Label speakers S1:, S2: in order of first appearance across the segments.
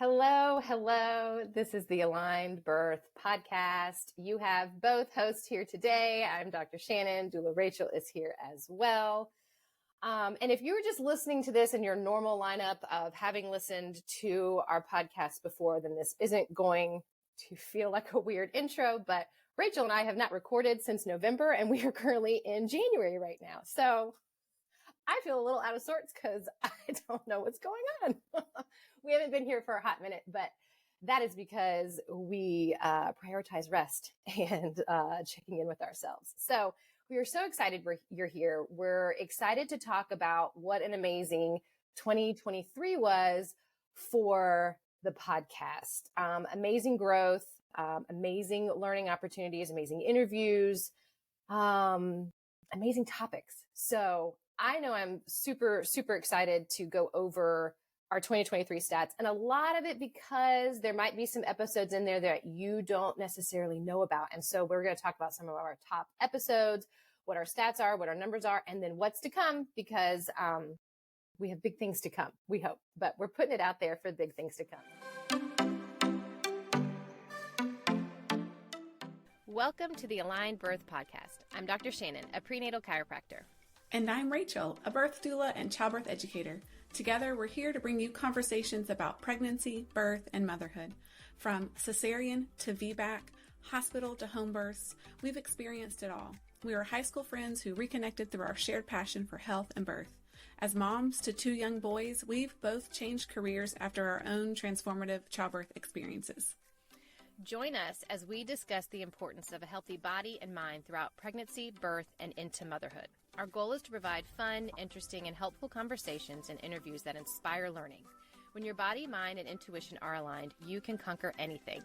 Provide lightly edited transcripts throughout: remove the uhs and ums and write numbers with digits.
S1: Hello, hello. This is the Aligned Birth podcast. You have both hosts here today. I'm Dr. Shannon. Doula Rachel is here as well. And if you were just listening to this in your normal lineup of having listened to our podcast before, then this isn't going to feel like a weird intro, but Rachel and I have not recorded since November, and we are currently in January right now. So I feel a little out of sorts because I don't know what's going on. We haven't been here for a hot minute, but that is because we prioritize rest and checking in with ourselves. So we are so excited you're here. We're excited to talk about what an amazing 2023 was for the podcast. Amazing growth, amazing learning opportunities, amazing interviews, amazing topics. So I know I'm super, super excited to go over our 2023 stats, and a lot of it because there might be some episodes in there that you don't necessarily know about. And so we're going to talk about some of our top episodes, what our stats are, what our numbers are, and then what's to come, because we have big things to come, we hope, but we're putting it out there for big things to come. Welcome to the Aligned Birth podcast. I'm Dr. Shannon, a prenatal chiropractor.
S2: And I'm Rachel, a birth doula and childbirth educator. Together, we're here to bring you conversations about pregnancy, birth, and motherhood. From cesarean to VBAC, hospital to home births, we've experienced it all. We are high school friends who reconnected through our shared passion for health and birth. As moms to two young boys, we've both changed careers after our own transformative childbirth experiences.
S1: Join us as we discuss the importance of a healthy body and mind throughout pregnancy, birth, and into motherhood. Our goal is to provide fun, interesting, and helpful conversations and interviews that inspire learning. When your body, mind, and intuition are aligned, you can conquer anything.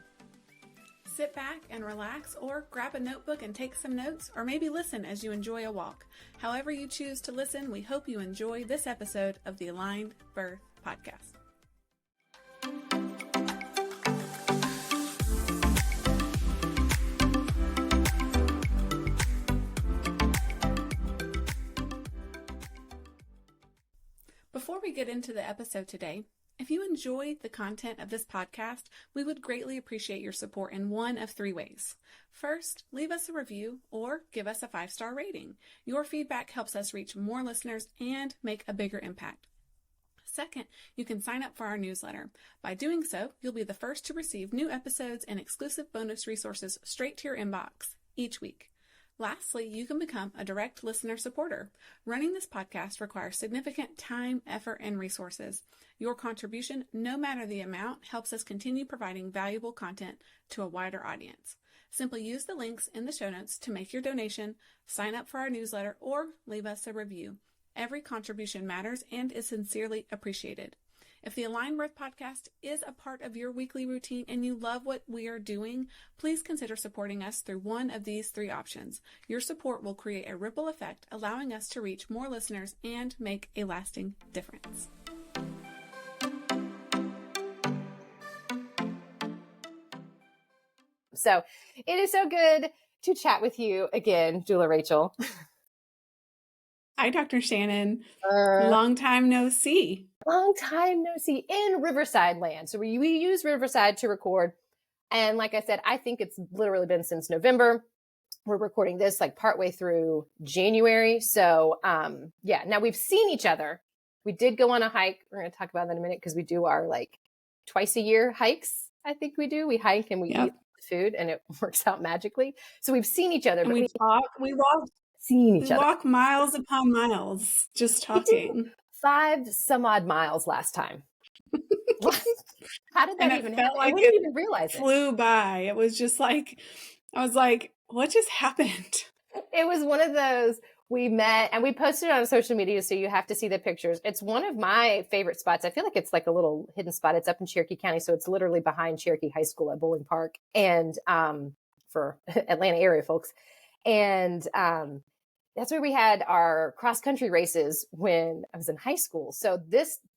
S2: Sit back and relax, or grab a notebook and take some notes, or maybe listen as you enjoy a walk. However you choose to listen, we hope you enjoy this episode of the Aligned Birth podcast. Before we get into the episode today, if you enjoy the content of this podcast, we would greatly appreciate your support in one of three ways. First, leave us a review or give us a 5-star rating. Your feedback helps us reach more listeners and make a bigger impact. Second, you can sign up for our newsletter. By doing so, you'll be the first to receive new episodes and exclusive bonus resources straight to your inbox each week. Lastly, you can become a direct listener supporter. Running this podcast requires significant time, effort, and resources. Your contribution, no matter the amount, helps us continue providing valuable content to a wider audience. Simply use the links in the show notes to make your donation, sign up for our newsletter, or leave us a review. Every contribution matters and is sincerely appreciated. If the Aligned Birth podcast is a part of your weekly routine and you love what we are doing, please consider supporting us through one of these three options. Your support will create a ripple effect, allowing us to reach more listeners and make a lasting difference.
S1: So it is so good to chat with you again, Doula Rachel.
S2: Hi, Dr. Shannon. Long time no see.
S1: Long time no see in Riverside land. So we use Riverside to record. And like I said, I think it's literally been since November. We're recording this like partway through January. So yeah, now we've seen each other. We did go on a hike. We're going to talk about that in a minute because we do our like twice a year hikes. I think we do. We hike and we eat food and it works out magically. So we've seen each other.
S2: And
S1: but
S2: we walk miles upon miles just talking.
S1: 5 some odd miles last time. How did that even happen?
S2: Like
S1: I didn't even realize it.
S2: Flew by. It was just like, I was like, what just happened?
S1: It was one of those, we met and we posted it on social media, so you have to see the pictures. It's one of my favorite spots. I feel like it's like a little hidden spot. It's up in Cherokee County, so it's literally behind Cherokee High School at Bowling Park, and for Atlanta area folks. And that's where we had our cross country races when I was in high school. So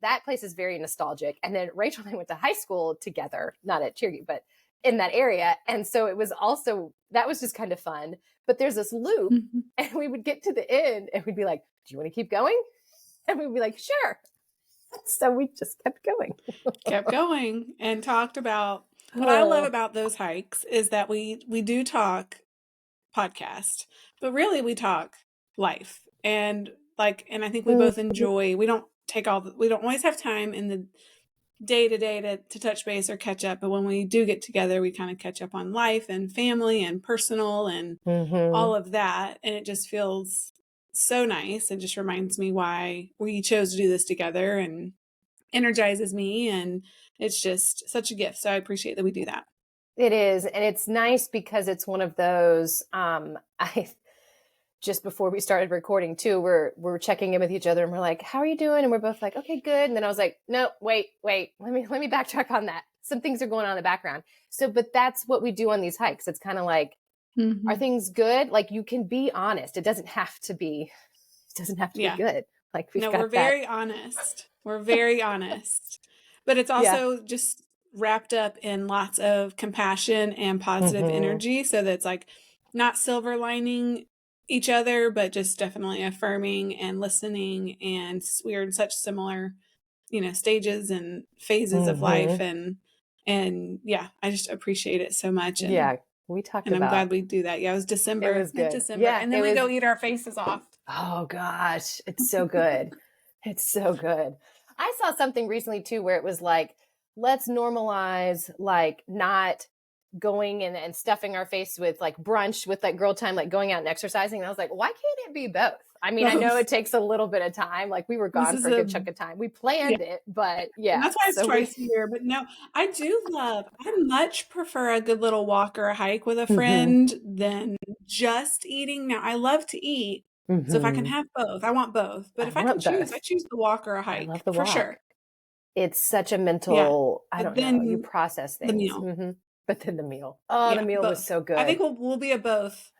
S1: that place is very nostalgic. And then Rachel and I went to high school together, not at Cherokee, but in that area. And so it was also, that was just kind of fun. But there's this loop and we would get to the end and we'd be like, do you want to keep going? And we'd be like, sure. So we just kept going.
S2: Kept going and talked about what I love about those hikes is that we do talk podcast, but really we talk life. And I think we both enjoy, we don't always have time in the day to day to touch base or catch up. But when we do get together, we kind of catch up on life and family and personal and all of that. And it just feels so nice. It just reminds me why we chose to do this together and energizes me. And it's just such a gift. So I appreciate that we do that.
S1: It is. And it's nice because it's one of those, just before we started recording too, we're checking in with each other and we're like, how are you doing? And we're both like, okay, good. And then I was like, no, wait, let me backtrack on that. Some things are going on in the background. So, but that's what we do on these hikes. It's kind of like, are things good? Like you can be honest. It doesn't have to be be good. Like
S2: we're very honest. We're very honest, but it's also just wrapped up in lots of compassion and positive energy. So that's like not silver lining each other, but just definitely affirming and listening. And we're in such similar, stages and phases of life. And yeah, I just appreciate it so much. And,
S1: we talked
S2: and
S1: about,
S2: I'm glad we do that. Yeah, it was December.
S1: It was good.
S2: December. Yeah, and then we go eat our faces off.
S1: Oh gosh, it's so good. It's so good. I saw something recently too, where it was like, let's normalize like not going and stuffing our face with like brunch with like girl time, like going out and exercising. And I was like, why can't it be both? I mean, I know it takes a little bit of time. Like we were gone for a good chunk of time. We planned it, but yeah.
S2: And that's why it's twice a year. But no, I much prefer a good little walk or a hike with a friend than just eating. Now I love to eat. So if I can have both, I want both. But if I can choose, I choose the walk or a hike. I love the walk. For sure.
S1: It's such a mental, I don't know, you process things.
S2: The meal.
S1: But then the meal. Oh, the meal was so good.
S2: I think we'll be a both.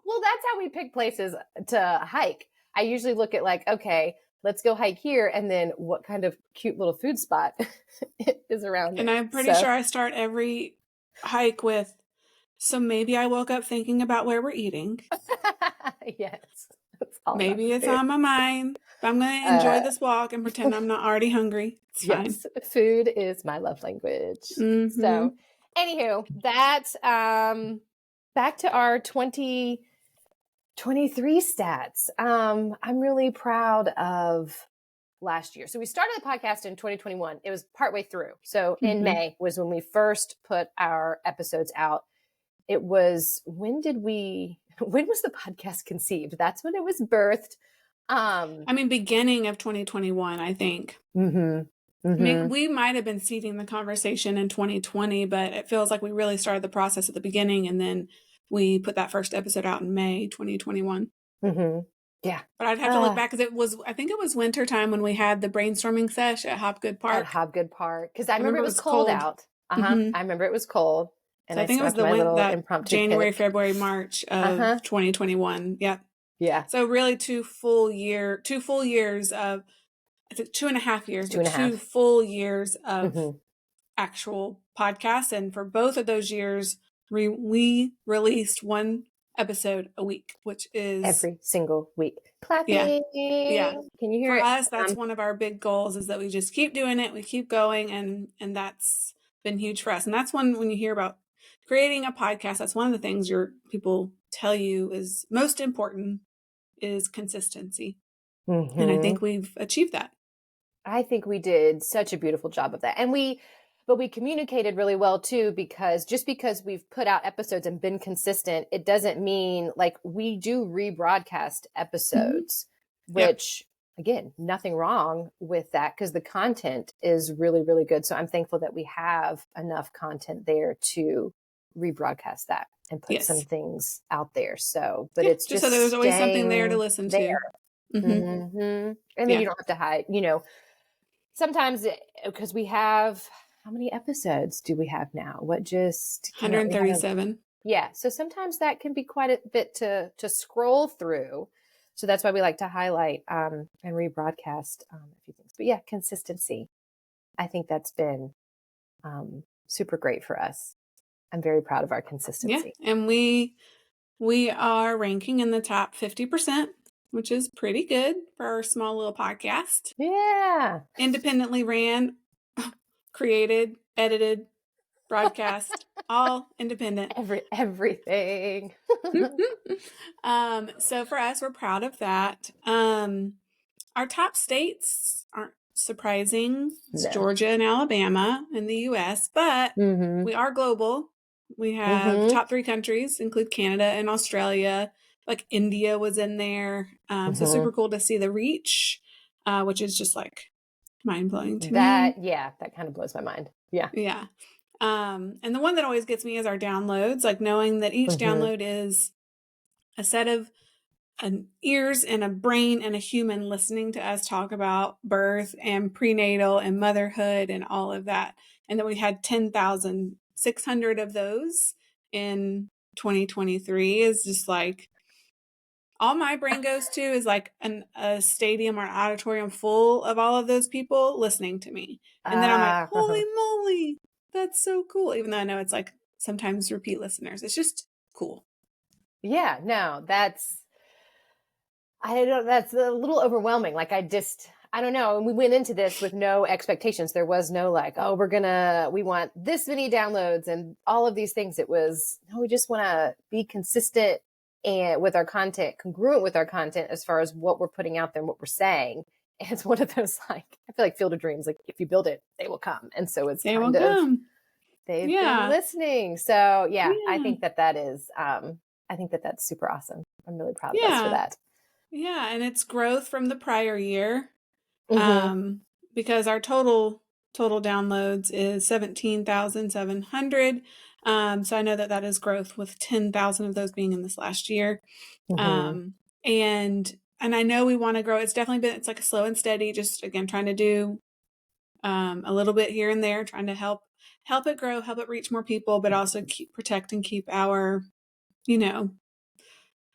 S1: Well, that's how we pick places to hike. I usually look at like, okay, let's go hike here. And then what kind of cute little food spot is around there.
S2: And I'm pretty sure I start every hike with, so maybe I woke up thinking about where we're eating.
S1: Yes.
S2: Maybe it's on my mind. But I'm going to enjoy this walk and pretend I'm not already hungry. It's fine.
S1: Food is my love language. So anywho, that's back to our 2023 stats. I'm really proud of last year. So we started the podcast in 2021. It was partway through. So in May was when we first put our episodes out. It was, when was the podcast conceived? That's when it was birthed.
S2: Beginning of 2021, I think. I mean, we might have been seeding the conversation in 2020, but it feels like we really started the process at the beginning, and then we put that first episode out in May 2021.
S1: Yeah.
S2: But I'd have to look back because I think it was winter time when we had the brainstorming sesh at Hopgood Park.
S1: Because I remember it was cold out. I remember it was cold. And
S2: so I think it was that January, February, March of 2021. Yep.
S1: Yeah.
S2: So really 2 full years of, I think 2.5 years, 2 full years of actual podcasts. And for both of those years, we released 1 episode a week, which is
S1: every single week. Clapping.
S2: Yeah.
S1: Can you hear it?
S2: For us, that's one of our big goals, is that we just keep doing it. We keep going. And that's been huge for us. And that's when you hear about creating a podcast, that's one of the things people tell you is most important is consistency. And I think we've achieved that.
S1: I think we did such a beautiful job of that. But we communicated really well too, because just because we've put out episodes and been consistent, it doesn't mean, like, we do rebroadcast episodes, which again, nothing wrong with that because the content is really, really good. So I'm thankful that we have enough content there to rebroadcast that and put some things out there. So, but it's just
S2: so there's always something there to listen to.
S1: And then you don't have to hide, sometimes because we have, how many episodes do we have now?
S2: 137.
S1: Yeah. So sometimes that can be quite a bit to scroll through. So that's why we like to highlight and rebroadcast a few things. But yeah, consistency. I think that's been super great for us. I'm very proud of our consistency.
S2: Yeah. And we are ranking in the top 50% which is pretty good for our small little podcast.
S1: Yeah.
S2: Independently ran, created, edited, broadcast, all independent.
S1: Everything.
S2: So for us, we're proud of that. Our top states aren't surprising. It's
S1: No.
S2: Georgia and Alabama in the US, but we are global. We have top 3 countries, include Canada and Australia. Like India was in there. So super cool to see the reach, which is just like mind-blowing to me.
S1: Yeah, that kind of blows my mind. Yeah.
S2: Yeah. And the one that always gets me is our downloads, like knowing that each download is a set of ears and a brain and a human listening to us talk about birth and prenatal and motherhood and all of that. And then we had 10,600 of those in 2023 is just like, all my brain goes to is like a stadium or an auditorium full of all of those people listening to me. And then I'm like, holy moly, that's so cool. Even though I know it's like sometimes repeat listeners. It's just cool.
S1: Yeah, no, that's a little overwhelming. Like I don't know. And we went into this with no expectations. There was no like, oh, we want this many downloads and all of these things. It was, no, we just want to be consistent and with our content, congruent with our content as far as what we're putting out there and what we're saying. And it's one of those, like, I feel like Field of Dreams, like if you build it, they will come. And so it's they've been listening. So yeah, I think that is, I think that that's super awesome. I'm really proud of us for that.
S2: Yeah. And it's growth from the prior year. Because our total downloads is 17,700. So I know that is growth with 10,000 of those being in this last year. And I know we want to grow. It's like a slow and steady, just again, trying to do a little bit here and there, trying to help it grow, help it reach more people, but also protect and keep our,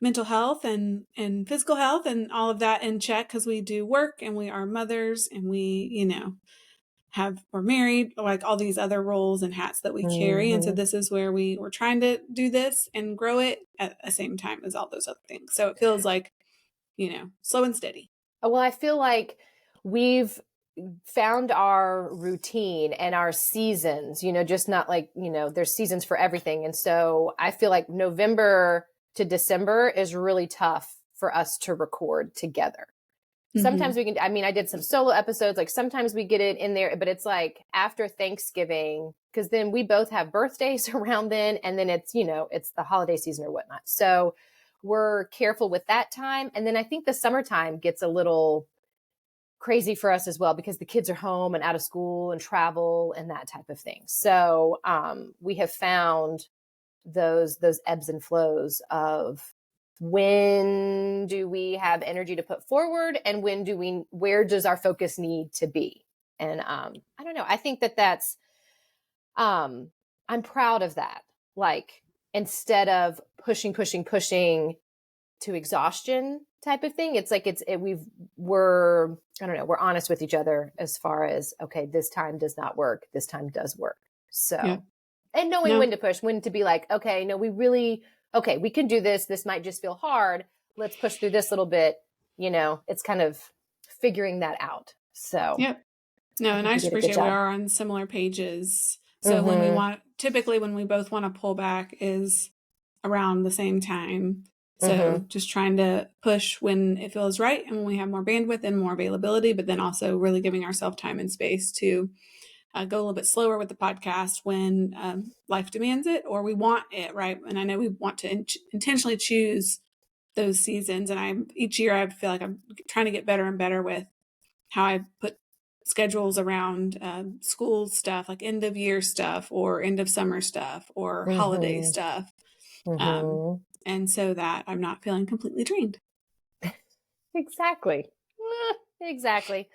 S2: mental health and physical health and all of that in check, because we do work and we are mothers and we, we're married, like all these other roles and hats that we carry. And so this is where we're trying to do this and grow it at the same time as all those other things. So it feels like, slow and steady.
S1: Well, I feel like we've found our routine and our seasons, just not like, there's seasons for everything. And so I feel like November to December is really tough for us to record together. Sometimes we can, I did some solo episodes, like sometimes we get it in there, but it's like after Thanksgiving, because then we both have birthdays around then. And then it's, it's the holiday season or whatnot. So we're careful with that time. And then I think the summertime gets a little crazy for us as well, because the kids are home and out of school and travel and that type of thing. So we have found those ebbs and flows of when do we have energy to put forward and where does our focus need to be? And I don't know. I think that's, I'm proud of that. Like, instead of pushing to exhaustion type of thing, it's like, we're honest with each other as far as, okay, this time does not work. This time does work. So, and knowing when to push, when to be like, okay, no, we can do this. This might just feel hard. Let's push through this little bit. It's kind of figuring that out. So,
S2: and I just appreciate we are on similar pages. So typically when we both want to pull back is around the same time. So just trying to push when it feels right and when we have more bandwidth and more availability, but then also really giving ourselves time and space to go a little bit slower with the podcast when life demands it or we want it, right? And I know we want to intentionally choose those seasons. And each year I feel like I'm trying to get better and better with how I put schedules around school stuff, like end of year stuff or end of summer stuff or holiday stuff. And so that I'm not feeling completely drained.
S1: Exactly. Exactly.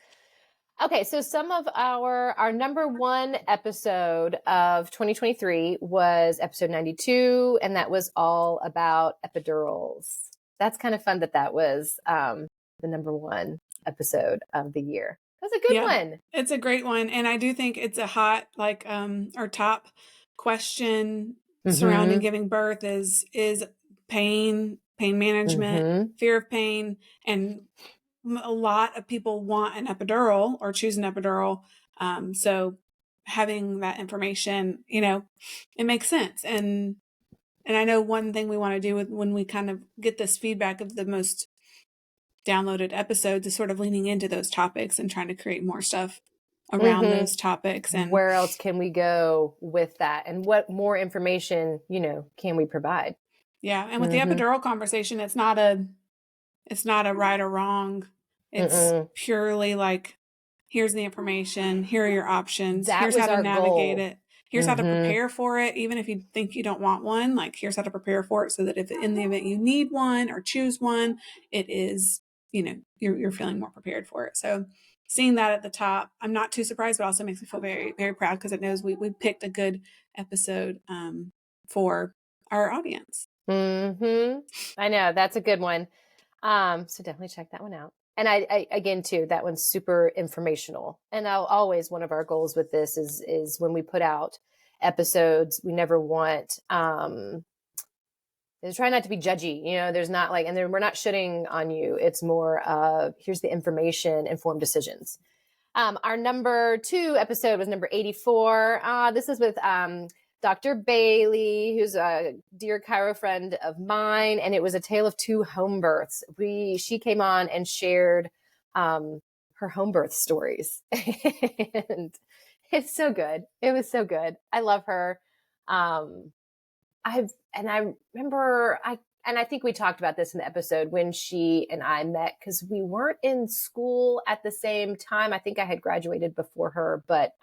S1: Okay, so some of our number one episode of 2023 was episode 92, and that was all about epidurals. That's kind of fun that was the number one episode of the year. That's a good one.
S2: It's a great one. And I do think it's a hot, like our top question surrounding giving birth is pain pain management, fear of pain, and a lot of people want an epidural or choose an epidural. So having that information, it makes sense. And I know one thing we want to do when we kind of get this feedback of the most downloaded episodes is sort of leaning into those topics and trying to create more stuff around those topics. And
S1: where else can we go with that? And what more information, can we provide?
S2: Yeah. And with the epidural conversation, it's not a right or wrong. It's purely like, here's the information. Here are your options. Here's how to navigate it. Here's how to prepare for it. Even if you think you don't want one, like here's how to prepare for it so that if in the event you need one or choose one, it is, you're feeling more prepared for it. So seeing that at the top, I'm not too surprised, but also makes me feel very, very proud because it knows we picked a good episode for our audience.
S1: I know, that's a good one. So definitely check that one out. And I again too, that one's super informational. And always one of our goals with this is when we put out episodes, we never want try not to be judgy. There's not like, and then we're not shitting on you. It's more of here's the information, informed decisions. Our number 2 episode was number 84. This is with Dr. Baley, who's a dear chiro friend of mine, and it was a tale of 2 home births. She came on and shared her home birth stories, and it's so good. It was so good. I love her. I remember I think we talked about this in the episode when she and I met because we weren't in school at the same time. I think I had graduated before her, but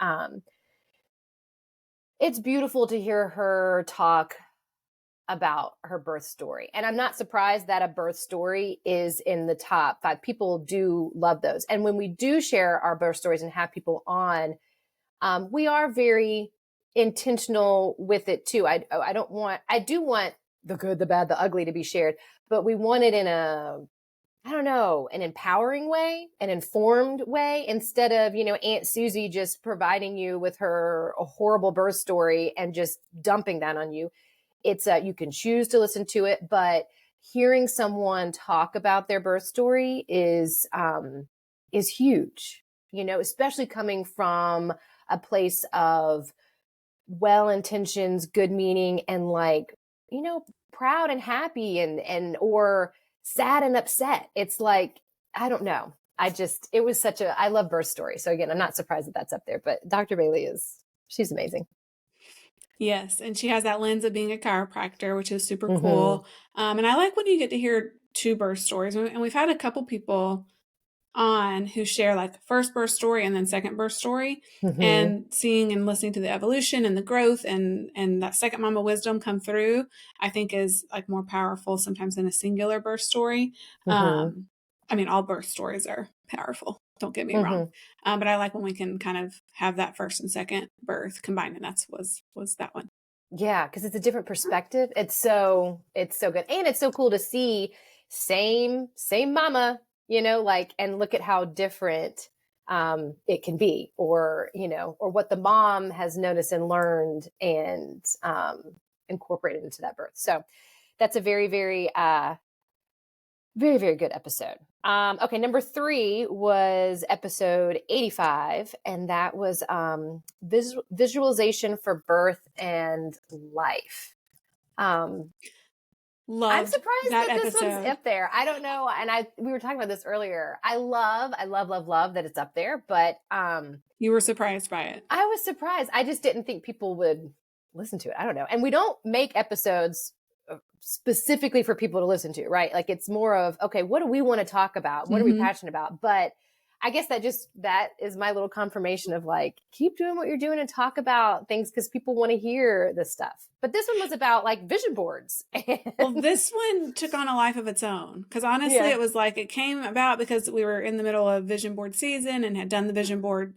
S1: it's beautiful to hear her talk about her birth story. And I'm not surprised that a birth story is in the top 5. People do love those. And when we do share our birth stories and have people on, we are very intentional with it too. I do want the good, the bad, the ugly to be shared, but we want it in an empowering way, an informed way, instead of, Aunt Susie just providing you with a horrible birth story and just dumping that on you. It's you can choose to listen to it, but hearing someone talk about their birth story is huge, especially coming from a place of well intentions, good meaning, and proud and happy and or sad and upset. It's like, I don't know. It was I love birth stories. So again, I'm not surprised that that's up there, but Dr. Baley she's amazing.
S2: Yes. And she has that lens of being a chiropractor, which is super cool. And I like when you get to hear 2 birth stories. And we've had a couple people on who share like first birth story and then second birth story, and seeing and listening to the evolution and the growth and that second mama wisdom come through, I think is like more powerful sometimes than a singular birth story. I mean, all birth stories are powerful, don't get me wrong. But I like when we can kind of have that first and second birth combined, and was that one.
S1: Yeah, because it's a different perspective. It's so good. And it's so cool to see same mama, and look at how different it can be, or what the mom has noticed and learned and incorporated into that birth. So that's a very, very, very, very good episode. Okay, number 3 was episode 85, and that was visualization for birth and life. I'm surprised that this one's up there. I don't know, and we were talking about this earlier. I love that it's up there, but
S2: you were surprised by it.
S1: I was surprised. I just didn't think people would listen to it. I don't know, and we don't make episodes specifically for people to listen to, right? Like it's more of, okay, what do we want to talk about? What are we passionate about? But I guess that is my little confirmation of like, keep doing what you're doing and talk about things because people want to hear this stuff. But this one was about like vision boards.
S2: Well, this one took on a life of its own because honestly, it was like it came about because we were in the middle of vision board season and had done the vision board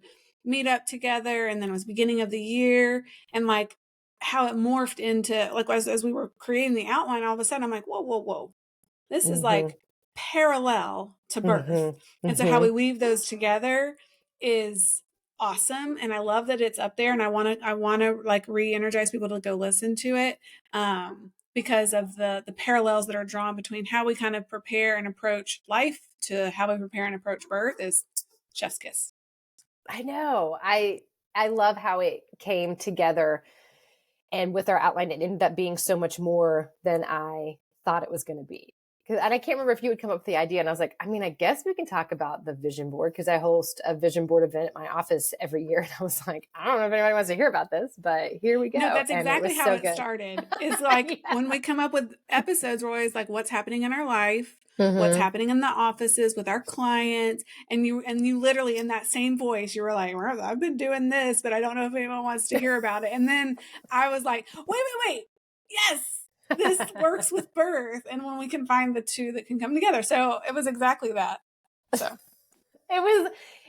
S2: meetup together, and then it was beginning of the year, and like how it morphed into like as we were creating the outline, all of a sudden I'm like, whoa, this is like parallel to birth. And so how we weave those together is awesome, and I love that it's up there, and I want to like re-energize people to go listen to it. because of the parallels that are drawn between how we kind of prepare and approach life to how we prepare and approach birth is chef's kiss.
S1: I know. I love how it came together, and with our outline, it ended up being so much more than I thought it was going to be. And I can't remember if you would come up with the idea, and I was like, I mean, I guess we can talk about the vision board, because I host a vision board event at my office every year. And I was like, I don't know if anybody wants to hear about this, but here we go.
S2: No, that's exactly how it
S1: good.
S2: started. It's like when we come up with episodes, we're always like, what's happening in our life? What's happening in the offices with our clients? And you literally, in that same voice, you were like, well, I've been doing this, but I don't know if anyone wants to hear about it. And then I was like, wait. Yes, this works with birth. And when we can find the two that can come together. So it was exactly that. So
S1: it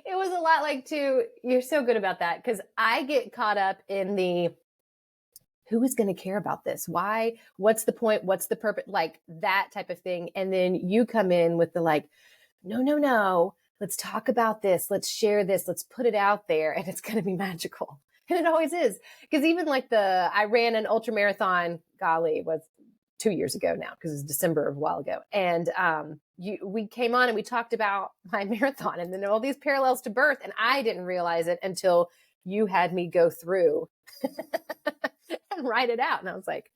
S1: was a lot like, too, you're so good about that, because I get caught up in the, who is going to care about this? Why? What's the point? What's the purpose? Like that type of thing. And then you come in with the like, no, let's talk about this. Let's share this. Let's put it out there. And it's going to be magical. And it always is. Because even like I ran an ultra marathon, golly, was 2 years ago now, because it was December of a while ago. And we came on and we talked about my marathon and then all these parallels to birth. And I didn't realize it until you had me go through and write it out. And I was like,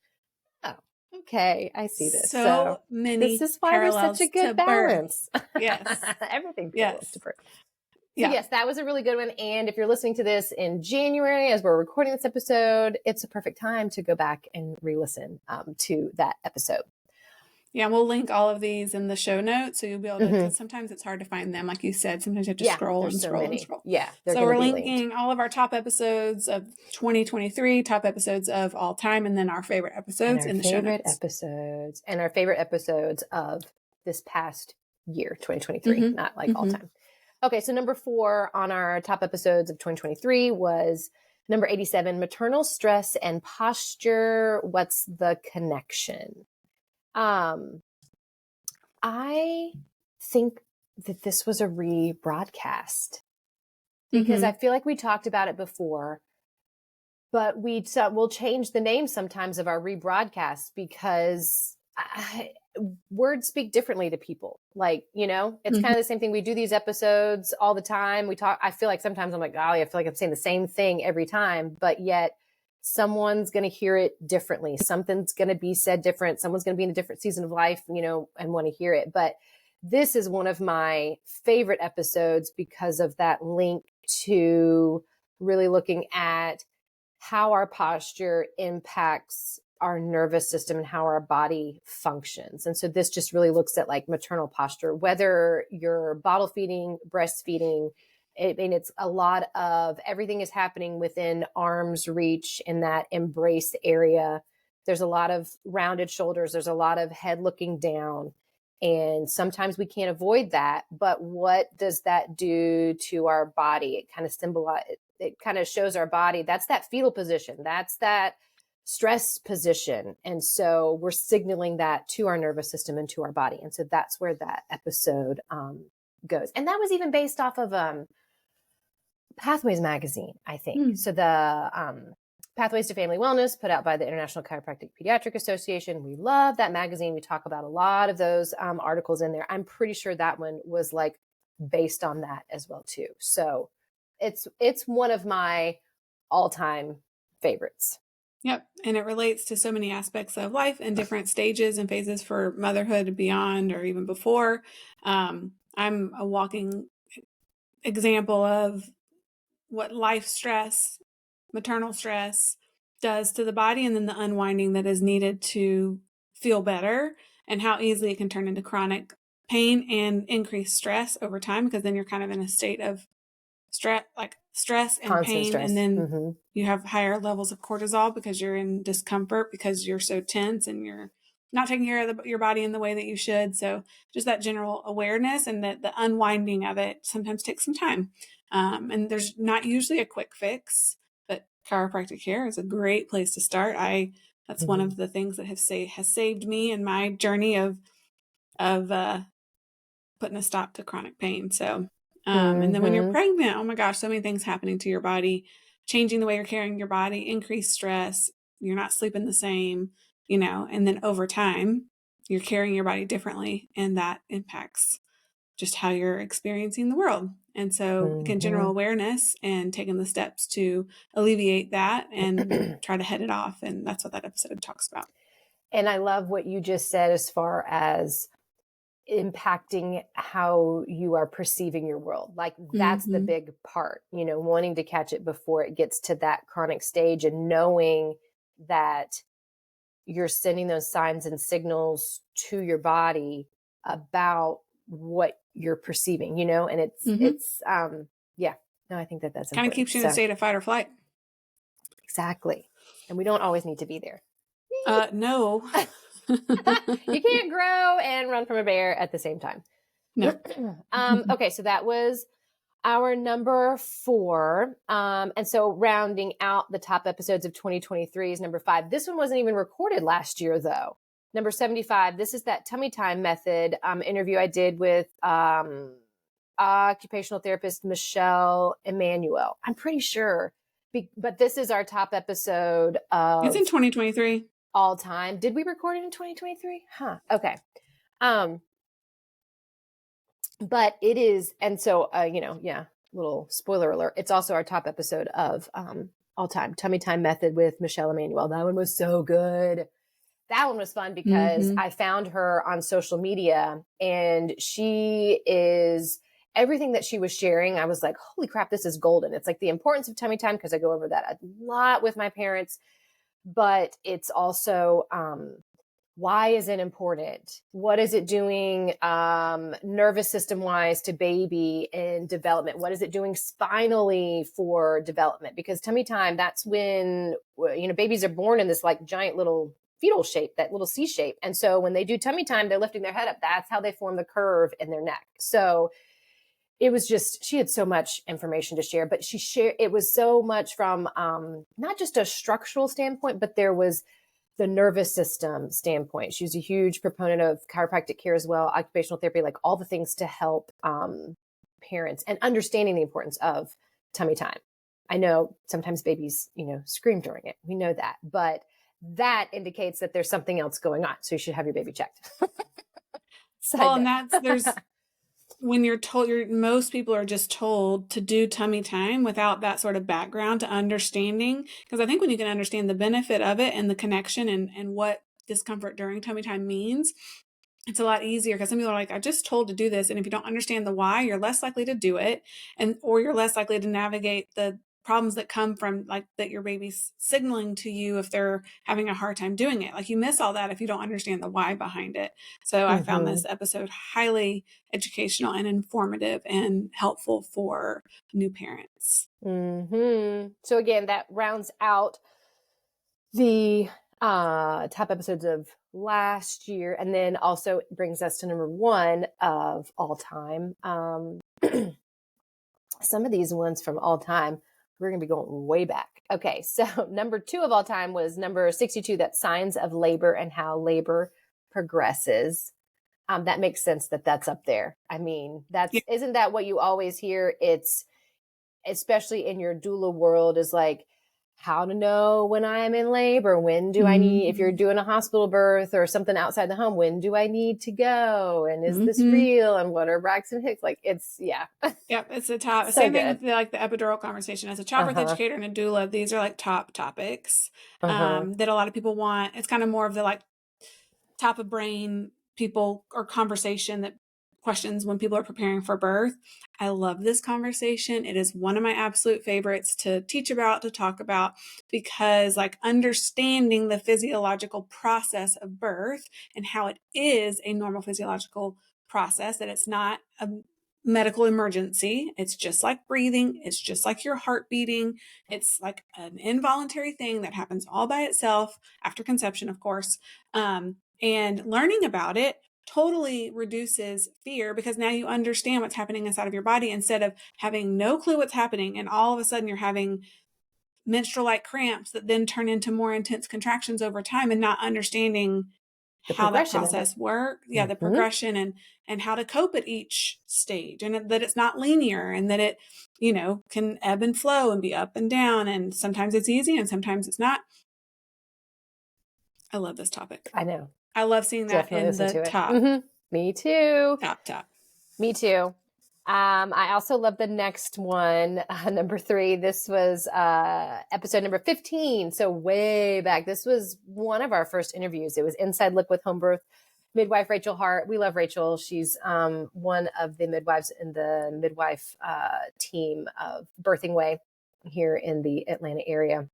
S1: oh, okay, I see this.
S2: So many.
S1: This is why we're such a good balance.
S2: Yes.
S1: Everything parallels to birth.
S2: So
S1: yes, that was a really good one. And if you're listening to this in January, as we're recording this episode, it's a perfect time to go back and re-listen to that episode.
S2: Yeah, we'll link all of these in the show notes, so you'll be able to, because sometimes it's hard to find them. Like you said, sometimes you have to scroll and scroll and scroll.
S1: Yeah.
S2: So we're linking all of our top episodes of 2023, top episodes of all time, and then our favorite episodes in the show notes.
S1: And our favorite episodes of this past year, 2023, not like all time. Okay, so number 4 on our top episodes of 2023 was number 87, maternal stress and posture. What's the connection? I think that this was a rebroadcast, because I feel like we talked about it before, but we'll change the name sometimes of our rebroadcast, because words speak differently to people. Like, it's kind of the same thing. We do these episodes all the time. We talk, I feel like sometimes I'm like, golly, I feel like I'm saying the same thing every time, but yet someone's going to hear it differently. Something's going to be said different. Someone's going to be in a different season of life, and want to hear it. But this is one of my favorite episodes because of that link to really looking at how our posture impacts our nervous system and how our body functions. And so this just really looks at like maternal posture, whether you're bottle feeding, breastfeeding. It's a lot of everything is happening within arm's reach in that embrace area. There's a lot of rounded shoulders. There's a lot of head looking down. And sometimes we can't avoid that. But what does that do to our body? It kind of shows our body. That's that fetal position. That's that stress position. And so we're signaling that to our nervous system and to our body. And so that's where that episode goes. And that was even based off of Pathways magazine, I think. So the Pathways to Family Wellness, put out by the International Chiropractic Pediatric Association. We love that magazine. We talk about a lot of those articles in there. I'm pretty sure that one was like based on that as well too. So it's one of my all-time favorites.
S2: Yep. And it relates to so many aspects of life and different stages and phases for motherhood and beyond, or even before. I'm a walking example of what life stress, maternal stress does to the body, and then the unwinding that is needed to feel better, and how easily it can turn into chronic pain and increased stress over time, because then you're kind of in a state of stress and
S1: Constant
S2: pain.
S1: stress.
S2: And then you have higher levels of cortisol because you're in discomfort, because you're so tense and you're not taking care of your body in the way that you should. So just that general awareness, and that the unwinding of it sometimes takes some time. And there's not usually a quick fix, but chiropractic care is a great place to start. That's one of the things that has saved me in my journey of putting a stop to chronic pain. So, and then when you're pregnant, oh my gosh, so many things happening to your body, changing the way you're carrying your body, increased stress, you're not sleeping the same. and then over time you're carrying your body differently, and that impacts just how you're experiencing the world. And so again, general awareness and taking the steps to alleviate that and try to head it off. And that's what that episode talks about.
S1: And I love what you just said as far as impacting how you are perceiving your world. Like that's the big part, wanting to catch it before it gets to that chronic stage, and knowing that you're sending those signs and signals to your body about what you're perceiving, and it's no, I think that's important.
S2: Kind of keeps you in a state of fight or flight.
S1: Exactly. And we don't always need to be there.
S2: No.
S1: You can't grow and run from a bear at the same time.
S2: No.
S1: Okay, so that was our number 4. And so rounding out the top episodes of 2023 is number 5. This one wasn't even recorded last year, though. Number 75, this is that TummyTime method interview I did with occupational therapist Michelle Emanuel. I'm pretty sure. But this is our top episode of...
S2: It's in 2023.
S1: All time. Did we record it in 2023? Huh. Okay. But it is, and so, little spoiler alert. It's also our top episode of all time, TummyTime method with Michelle Emanuel. That one was so good. That one was fun because I found her on social media, and she is everything that she was sharing. I was like, holy crap, this is golden. It's like the importance of TummyTime, because I go over that a lot with my parents. But it's also, why is it important? What is it doing nervous system wise to baby in development? What is it doing spinally for development? Because TummyTime, that's when, babies are born in this like giant little fetal shape, that little C shape. And so when they do TummyTime, they're lifting their head up. That's how they form the curve in their neck. So it was just, she had so much information to share, but it was so much from not just a structural standpoint, but there was the nervous system standpoint. She was a huge proponent of chiropractic care as well, occupational therapy, like all the things to help parents, and understanding the importance of TummyTime. I know sometimes babies, scream during it. We know that, but that indicates that there's something else going on. So you should have your baby checked.
S2: And there's when you're told, most people are just told to do TummyTime without that sort of background to understanding. Because I think when you can understand the benefit of it and the connection and what discomfort during TummyTime means, it's a lot easier. Because some people are like, I'm just told to do this. And if you don't understand the why, you're less likely to do it. Or you're less likely to navigate the problems that come from like that your baby's signaling to you if they're having a hard time doing it. Like you miss all that if you don't understand the why behind it. So I found this episode highly educational and informative and helpful for new parents.
S1: So again, that rounds out the top episodes of last year, and then also brings us to number 1 of all time. Some of these ones from all time, we're going to be going way back. Okay, so number 2 of all time was number 62, that's signs of labor and how labor progresses. That makes sense that that's up there. I mean, isn't that what you always hear? It's, especially in your doula world, is like, how to know when I'm in labor. When do I need, if you're doing a hospital birth or something outside the home, when do I need to go? And is this real? And what are Braxton Hicks? Like it's,
S2: Yep. It's a top, same thing with like the epidural conversation. As a childbirth educator and a doula, these are like top topics that a lot of people want. It's kind of more of the like top of brain people or conversation that questions when people are preparing for birth. I love this conversation. It is one of my absolute favorites to teach about, to talk about, because like understanding the physiological process of birth and how it is a normal physiological process, that it's not a medical emergency. It's just like breathing. It's just like your heart beating. It's like an involuntary thing that happens all by itself after conception, of course. And learning about it totally reduces fear, because now you understand what's happening inside of your body, instead of having no clue what's happening and all of a sudden you're having menstrual-like cramps that then turn into more intense contractions over time, and not understanding how that process works. Yeah, the progression and how to cope at each stage, and that it's not linear, and that it, can ebb and flow and be up and down, and sometimes it's easy and sometimes it's not. I love this topic.
S1: I know.
S2: I love seeing that
S1: Definitely
S2: in the top.
S1: Mm-hmm. Me too.
S2: Top.
S1: Me too. I also love the next one, number 3. This was episode number 15. So way back. This was one of our first interviews. It was Inside Look with Homebirth midwife Rachel Hart. We love Rachel. She's one of the midwives in the midwife team of Birthing Way here in the Atlanta area.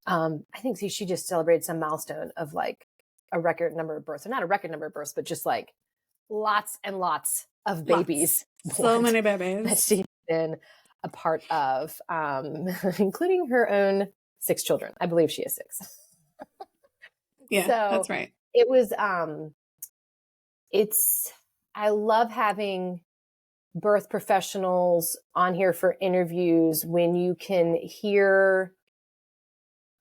S1: I think she just celebrated some milestone of like a record number of births. Or not a record number of births, but just like lots and lots of babies.
S2: So many babies.
S1: That she's been a part of, including her own 6 children. I believe she has 6.
S2: Yeah, so that's right.
S1: It was, I love having birth professionals on here for interviews when you can hear,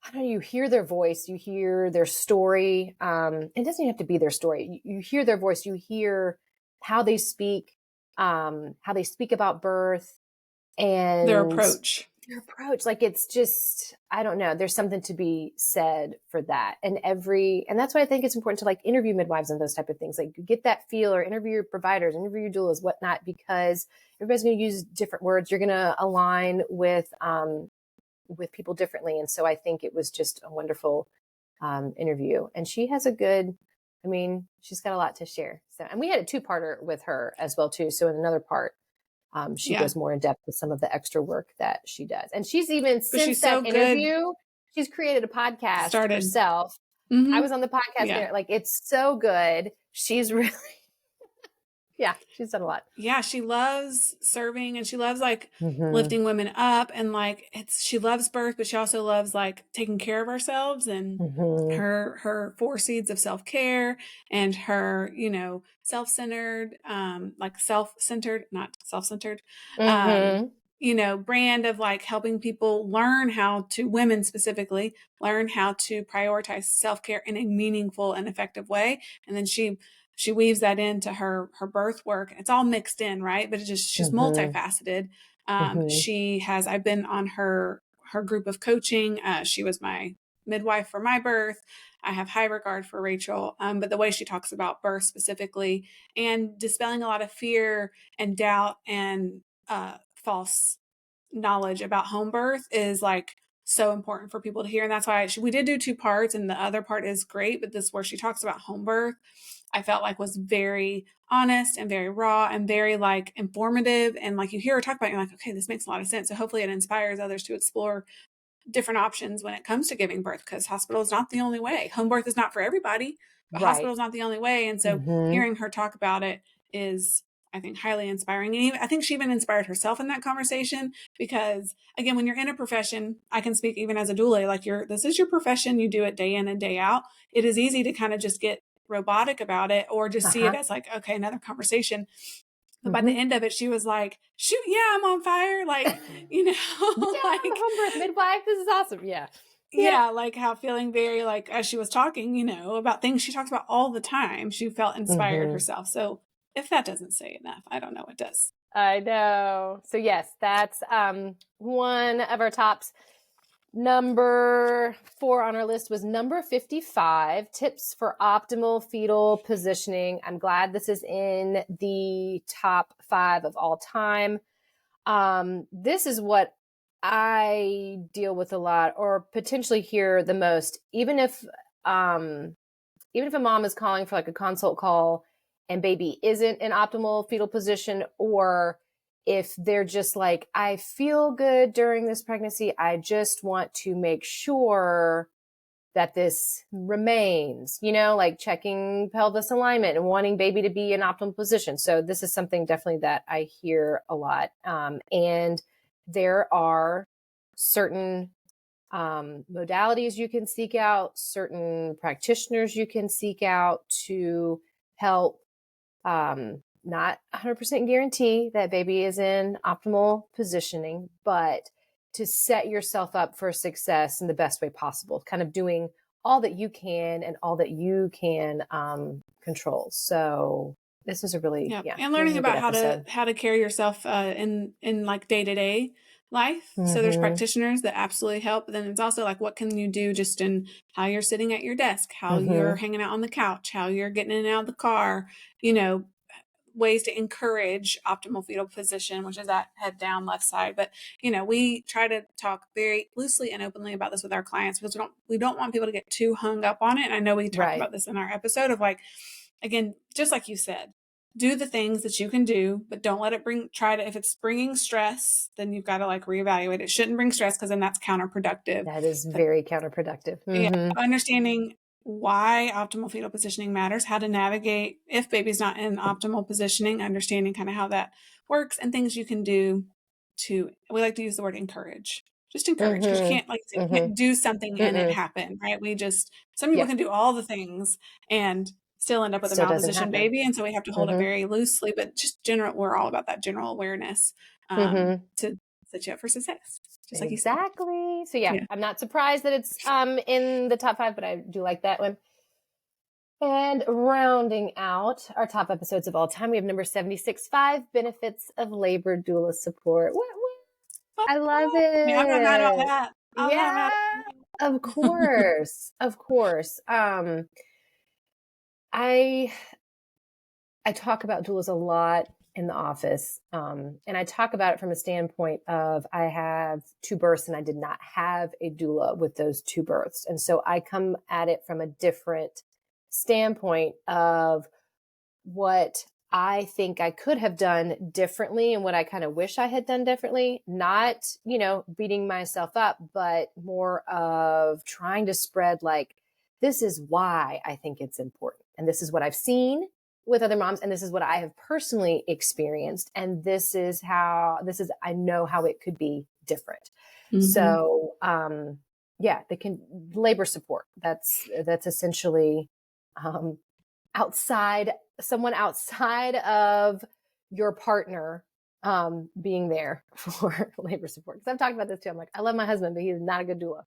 S1: I don't know, you hear their voice, you hear their story. It doesn't even have to be their story. You hear their voice, you hear how they speak about birth and
S2: their approach.
S1: Like, it's just, I don't know, there's something to be said for that. And that's why I think it's important to like interview midwives and those type of things. Like, get that feel, or interview your providers, interview your doulas, whatnot, because everybody's going to use different words. You're going to align with people differently. And so I think it was just a wonderful interview. And she has she's got a lot to share. So, and we had a 2-parter with her as well too. So in another part, she goes more in depth with some of the extra work that she does. And she's even, since that interview, she's created a podcast herself. Mm-hmm. I was on the podcast there. Like, it's so good. She's really, she's done a lot. Yeah,
S2: she loves serving, and she loves like lifting women up, and like she loves birth, but she also loves like taking care of ourselves, and her 4 seeds of self-care, and her, self-centered, not self-centered, brand of like helping people learn women specifically, learn how to prioritize self-care in a meaningful and effective way. And then she weaves that into her birth work. It's all mixed in, right? But she's multifaceted. I've been on her group of coaching. She was my midwife for my birth. I have high regard for Rachel. But the way she talks about birth specifically, and dispelling a lot of fear and doubt and false knowledge about home birth is like so important for people to hear. And that's why we did do 2 parts, and the other part is great, but this, where she talks about home birth, I felt like was very honest and very raw and very like informative. And like, you hear her talk about it, you're like, okay, this makes a lot of sense. So hopefully it inspires others to explore different options when it comes to giving birth, because hospital is not the only way. Home birth is not for everybody, but hospital is not the only way. And so hearing her talk about it is, I think, highly inspiring. And I think she even inspired herself in that conversation, because again, when you're in a profession, I can speak even as a doula, like this is your profession, you do it day in and day out. It is easy to kind of just get robotic about it, or just see it as like, okay, another conversation. But by the end of it, she was like, shoot, I'm on fire. Like, like
S1: home birth midwife, this is awesome.
S2: Yeah, like how feeling very like, as she was talking, about things she talks about all the time, she felt inspired herself. So if that doesn't say enough, I don't know what does.
S1: I know. So yes, that's one of our tops. Number 4 on our list was number 55, tips for optimal fetal positioning. I'm glad this is in the top 5 of all time. This is what I deal with a lot, or potentially hear the most, even if a mom is calling for like a consult call and baby isn't in optimal fetal position, or if they're just like, I feel good during this pregnancy, I just want to make sure that this remains, like checking pelvis alignment and wanting baby to be in optimal position. So this is something definitely that I hear a lot. And there are certain modalities you can seek out, certain practitioners you can seek out to help not 100% guarantee that baby is in optimal positioning, but to set yourself up for success in the best way possible, kind of doing all that you can and all that you can control. So this is a really,
S2: and learning about how to carry yourself in like day to day. life. So there's practitioners that absolutely help. But then it's also like, what can you do just in how you're sitting at your desk, how you're hanging out on the couch, how you're getting in and out of the car, ways to encourage optimal fetal position, which is that head down left side. But, we try to talk very loosely and openly about this with our clients because we don't want people to get too hung up on it. And I know we talked about this in our episode of like, again, just like you said, do the things that you can do, but don't let it if it's bringing stress, then you've got to like reevaluate. It shouldn't bring stress because then that's counterproductive.
S1: That is very counterproductive.
S2: Yeah, understanding why optimal fetal positioning matters, how to navigate if baby's not in optimal positioning, understanding kind of how that works and things you can do we like to use the word encourage. Just encourage because you can't do something and it happen, right? Some people can do all the things and still end up with a malpositioned baby. And so we have to hold it very loosely, but just we're all about that general awareness to set you up for success. Just like
S1: exactly. So yeah, I'm not surprised that it's in the top 5, but I do like that one. And rounding out our top episodes of all time, we have number 76, 5 benefits of labor doula support. What? I love it.
S2: Yeah, I'm not mad about that.
S1: Of course. Of course. I talk about doulas a lot in the office. And I talk about it from a standpoint of I have 2 births and I did not have a doula with those 2 births. And so I come at it from a different standpoint of what I think I could have done differently and what I kind of wish I had done differently, not, beating myself up, but more of trying to spread like, this is why I think it's important. And this is what I've seen with other moms. And this is what I have personally experienced. And I know how it could be different. So, labor support. That's essentially, someone outside of your partner, being there for labor support. Because I've talked about this too. I'm like, I love my husband, but he's not a good doula.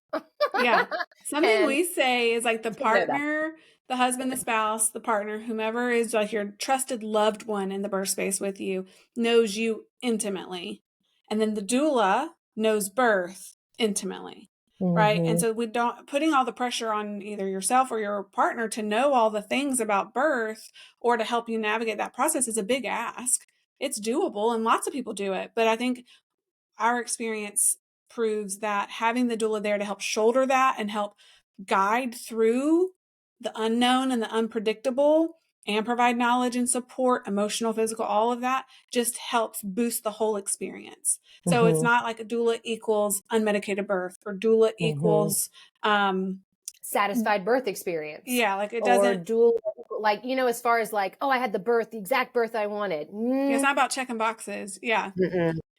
S2: Yeah. Something we say is like the partner, the husband, the spouse, the partner, whomever is like your trusted loved one in the birth space with you knows you intimately. And then the doula knows birth intimately. Right. And so we don't putting all the pressure on either yourself or your partner to know all the things about birth or to help you navigate that process is a big ask. It's doable and lots of people do it. But I think our experience proves that having the doula there to help shoulder that and help guide through the unknown and the unpredictable and provide knowledge and support, emotional, physical, all of that just helps boost the whole experience. So it's not like a doula equals unmedicated birth or doula equals
S1: satisfied birth experience.
S2: Yeah, like it doesn't.
S1: Or doula, like, as far as like, oh, I had the exact birth I wanted.
S2: It's not about checking boxes. Yeah.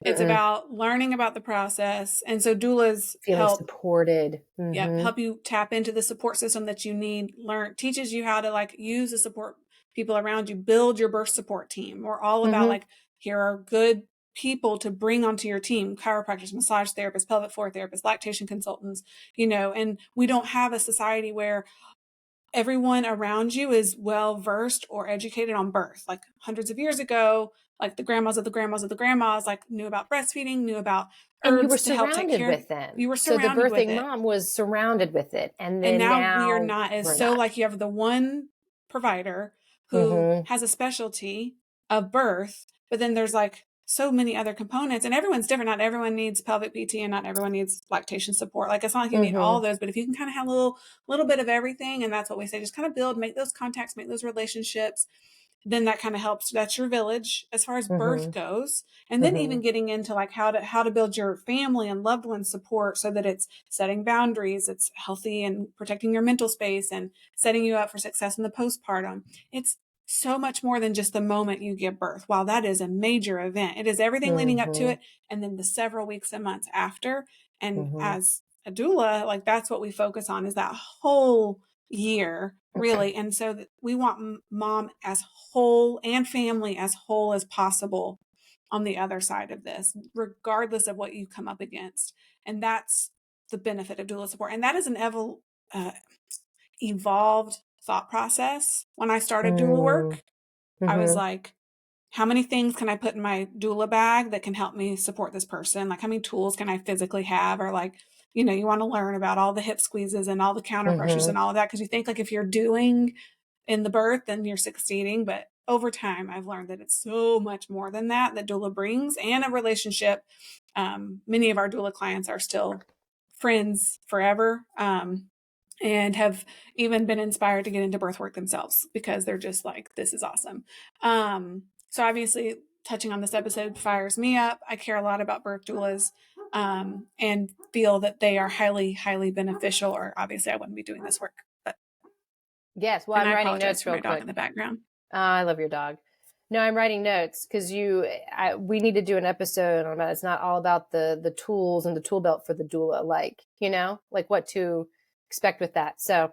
S2: It's about learning about the process. And so doulas
S1: feeling supported.
S2: Help you tap into the support system that you need, teaches you how to like use the support people around you, build your birth support team. We're all about like, here are good people to bring onto your team, chiropractors, massage therapists, pelvic floor therapists, lactation consultants, and we don't have a society where everyone around you is well versed or educated on birth. Like hundreds of years ago, like the grandmas of the grandmas of the grandmas, like knew about breastfeeding, knew about herbs, and you were
S1: surrounded with them.
S2: You were surrounded with it.
S1: So the birthing mom was surrounded with it. And
S2: now we are not like you have the one provider who has a specialty of birth, but then there's like so many other components and everyone's different. Not everyone needs pelvic PT and not everyone needs lactation support. Like it's not like you need all of those, but if you can kind of have a little bit of everything, and that's what we say, just kind of make those contacts, make those relationships, then that kind of helps. That's your village as far as birth goes. And then even getting into like how to build your family and loved ones support so that it's setting boundaries, it's healthy and protecting your mental space and setting you up for success in the postpartum. It's so much more than just the moment you give birth. While that is a major event, it is everything leading up to it. And then the several weeks and months after. And as a doula, like that's what we focus on is that whole year really. And so we want mom as whole and family as whole as possible on the other side of this, regardless of what you come up against. And that's the benefit of doula support. And that is an evolved thought process. When I started doula work, I was like, how many things can I put in my doula bag that can help me support this person? Like, how many tools can I physically have? Or like, you want to learn about all the hip squeezes and all the counter pressures and all of that. Cause you think like if you're doing in the birth, then you're succeeding. But over time, I've learned that it's so much more than that doula brings, and a relationship. Many of our doula clients are still friends forever. And have even been inspired to get into birth work themselves because they're just like, this is awesome. So obviously touching on this episode fires me up. I care a lot about birth doulas, and feel that they are highly, highly beneficial, or obviously I wouldn't be doing this work. But
S1: yes. Well, I'm writing notes real
S2: quick. My dog
S1: quick
S2: in the background.
S1: I love your dog. No, I'm writing notes because we need to do an episode on that. It's not all about the tools and the tool belt for the doula, like what to expect with that. So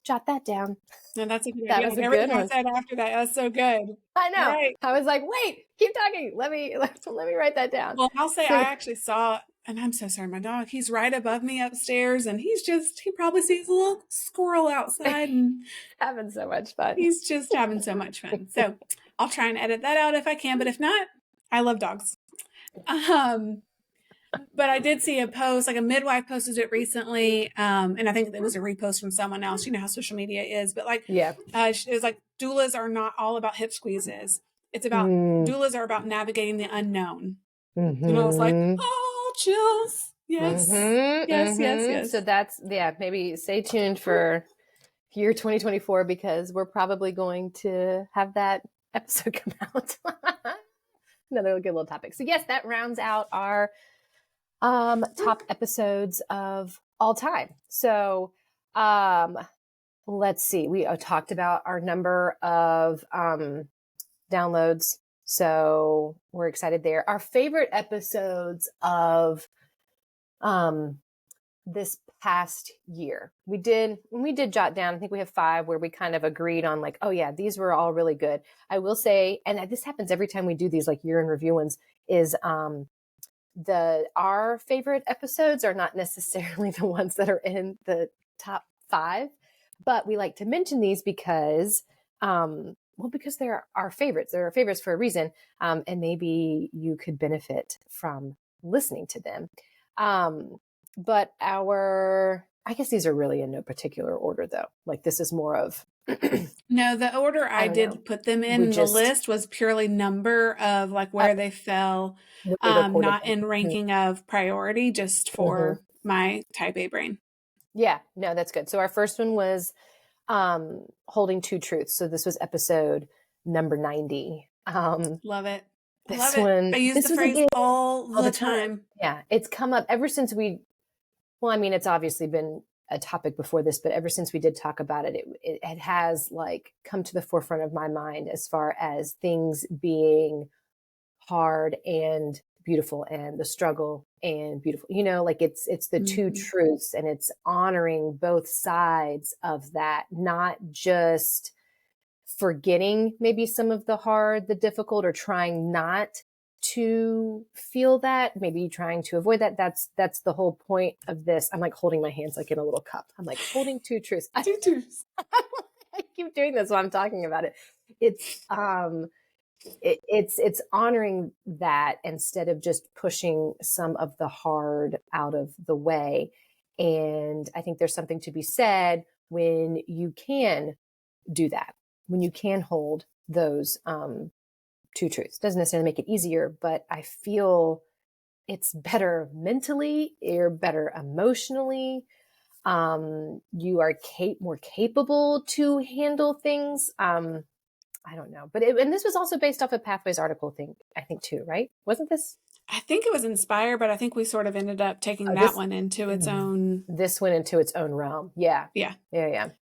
S1: jot that down.
S2: No, that's a good
S1: that
S2: idea.
S1: was a
S2: Everything
S1: good one.
S2: I said after that was so good.
S1: I know.
S2: Right.
S1: I was like, wait, keep talking. Let me write that down.
S2: Well, I'll say I actually saw, and I'm so sorry, my dog, he's right above me upstairs, and he probably sees a little squirrel outside and
S1: having so much fun.
S2: He's just having so much fun. So I'll try and edit that out if I can, but if not, I love dogs. But I did see a post, like a midwife posted it recently, and I think it was a repost from someone else. You know how social media is, but like,
S1: yeah,
S2: it was like doulas are not all about hip squeezes. It's about doulas are about navigating the unknown. And I was like, oh, chills. Yes, yes.
S1: So that's maybe stay tuned for year 2024 because we're probably going to have that episode come out. Another good little topic. So yes, that rounds out our top episodes of all time. So let's see. We talked about our number of downloads. So we're excited there. Our favorite episodes of this past year. When we did jot down, I think we have 5 where we kind of agreed on like, oh yeah, these were all really good. I will say, and this happens every time we do these like year in review ones, is our favorite episodes are not necessarily the ones that are in the top 5, but we like to mention these because because they're our favorites. They're our favorites for a reason. And maybe you could benefit from listening to them. But I guess these are really in no particular order though. Like this is more of.
S2: No, the order I did put them in the list was purely number of like where they fell, not in ranking of priority, just for my type A brain.
S1: Yeah, no, that's good. So our first one was Holding Two Truths. So this was episode number 90.
S2: Love it.
S1: This one,
S2: I use the phrase all the time.
S1: Yeah, it's come up ever since it's obviously been a topic before this, but ever since we did talk about it, it has like come to the forefront of my mind as far as things being hard and beautiful and the struggle and beautiful, like it's the two truths, and it's honoring both sides of that, not just forgetting maybe some of the hard, the difficult, or trying not to feel that, maybe trying to avoid that. That's the whole point of this. I'm like holding my hands like in a little cup. I'm like holding two truths.
S2: Two truths.
S1: I keep doing this while I'm talking about it. It's it's honoring that instead of just pushing some of the hard out of the way. And I think there's something to be said when you can do that, when you can hold those two truths. Doesn't necessarily make it easier, but I feel it's better mentally, you're better emotionally. You are more capable to handle things. I don't know, but and this was also based off a Pathways article thing, I think too, right? Wasn't this?
S2: I think it was inspired, but I think we sort of ended up taking that one into its own.
S1: This went into its own realm. Yeah.
S2: Yeah.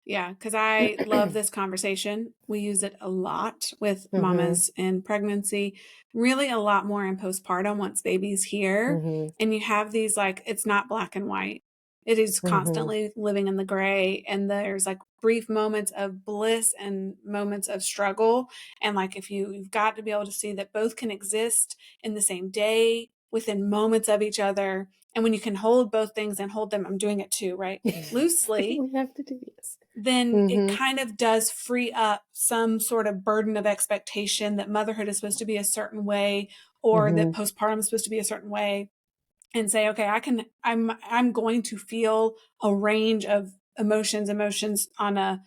S1: Yeah.
S2: Because I love this conversation. We use it a lot with mamas in pregnancy, really a lot more in postpartum once baby's here. And you have these like, it's not black and white. It is constantly living in the gray, and there's like brief moments of bliss and moments of struggle. And like, if you've got to be able to see that both can exist in the same day, within moments of each other. And when you can hold both things and hold them, I'm doing it too, right? Loosely,
S1: We have to do this.
S2: then it kind of does free up some sort of burden of expectation that motherhood is supposed to be a certain way, or that postpartum is supposed to be a certain way, and say, okay, I'm going to feel a range of emotions on a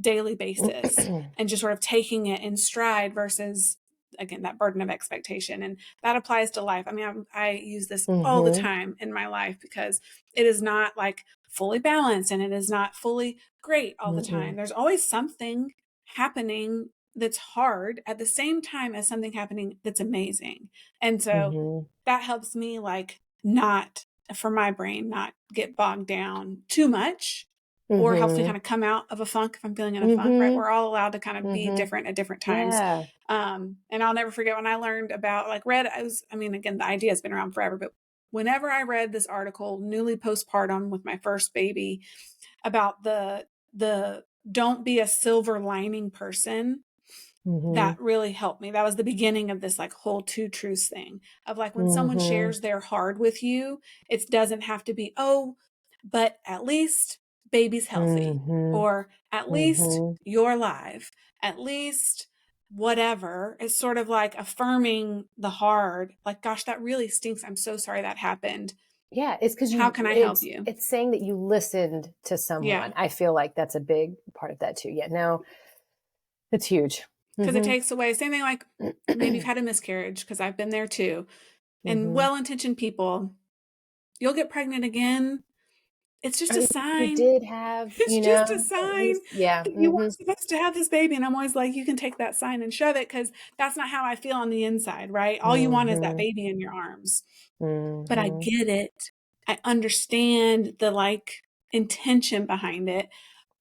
S2: daily basis, and just sort of taking it in stride versus, again, that burden of expectation. And that applies to life. I mean, I use this all the time in my life, because it is not like fully balanced and it is not fully great all the time. There's always something happening that's hard at the same time as something happening that's amazing. And so that helps me, like, not, for my brain, not get bogged down too much, or helps me kind of come out of a funk if I'm feeling in a funk, right? We're all allowed to kind of be different at different times.
S1: Yeah.
S2: And I'll never forget when I learned about, like, again, the idea has been around forever, but whenever I read this article, newly postpartum with my first baby, about the don't be a silver lining person, that really helped me. That was the beginning of this, like, whole two truths thing of, like, when someone shares their hard with you, it doesn't have to be, oh, but at least baby's healthy, or at least you're alive, at least whatever. It's sort of like affirming the hard, like, gosh, that really stinks. I'm so sorry that happened.
S1: Yeah, it's because
S2: how can I help you?
S1: It's saying that you listened to someone.
S2: Yeah.
S1: I feel like that's a big part of that too. Yeah, no, it's huge.
S2: Because it takes away, same thing, like, maybe you've had a miscarriage, because I've been there too. And well-intentioned people, you'll get pregnant again. It's just a sign.
S1: You did have,
S2: it's just a sign.
S1: Yeah.
S2: You weren't supposed to have this baby. And I'm always like, you can take that sign and shove it, because that's not how I feel on the inside, right? All you want is that baby in your arms. But I get it. I understand the, like, intention behind it.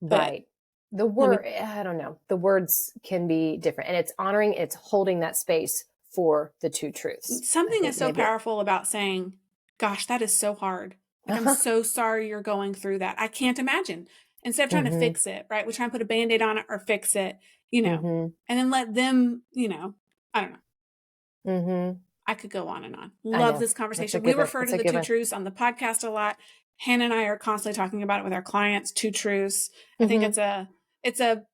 S1: Right. The word, I don't know. The words can be different, and it's honoring, it's holding that space for the two truths.
S2: Something is so powerful about saying, gosh, that is so hard. Like, I'm so sorry you're going through that. I can't imagine. Instead of trying to fix it, right? We try and put a Band-Aid on it or fix it, and then let them, I don't know. I could go on and on. Love this conversation. We refer to the two truths on the podcast a lot. Hannah and I are constantly talking about it with our clients, two truths. I think it's a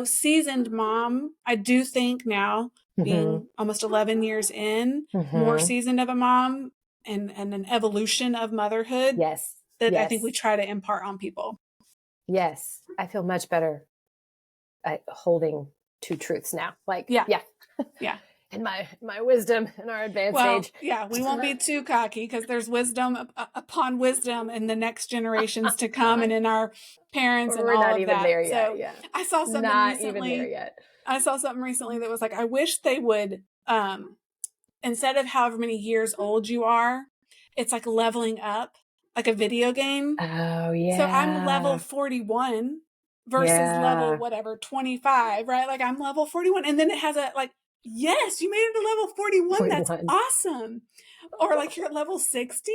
S2: seasoned mom. I do think now, being almost 11 years in, more seasoned of a mom, and an evolution of motherhood.
S1: Yes.
S2: That I think we try to impart on people.
S1: Yes. I feel much better at holding two truths now. Like, yeah. And my wisdom in our advanced age.
S2: Yeah, we won't be too cocky, because there's wisdom upon wisdom in the next generations to come, and in our parents, and all of that. We're not even there yet. Yeah. I saw something recently. I saw something recently that was like, I wish they would, instead of however many years old you are, it's like leveling up, like a video game.
S1: Oh, yeah.
S2: So I'm level 41 versus level whatever 25, right? Like, I'm level 41, and then it has a, like, yes, you made it to level 41. That's awesome. Or, like, you're at level 60.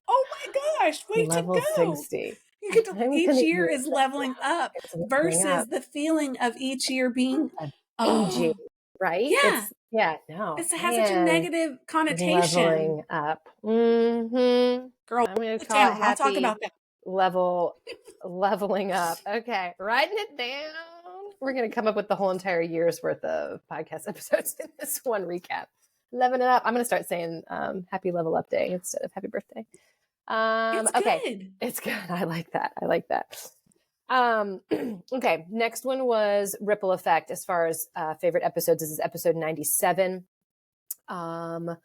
S2: Oh my gosh, way to go.
S1: Level 60.
S2: You get to, each year is leveling up versus the feeling of each year being
S1: aging, right?
S2: Yeah. It has such a negative connotation.
S1: Leveling up.
S2: Girl,
S1: I'm going to call it
S2: I'll talk about that.
S1: Leveling up. Okay. Writing it down. We're going to come up with the whole entire year's worth of podcast episodes in this one recap. Leveling it up. I'm going to start saying happy level up day instead of happy birthday.
S2: It's
S1: okay.
S2: good.
S1: It's good. I like that. Okay. Next one was ripple effect. As far as favorite episodes, this is episode 97. The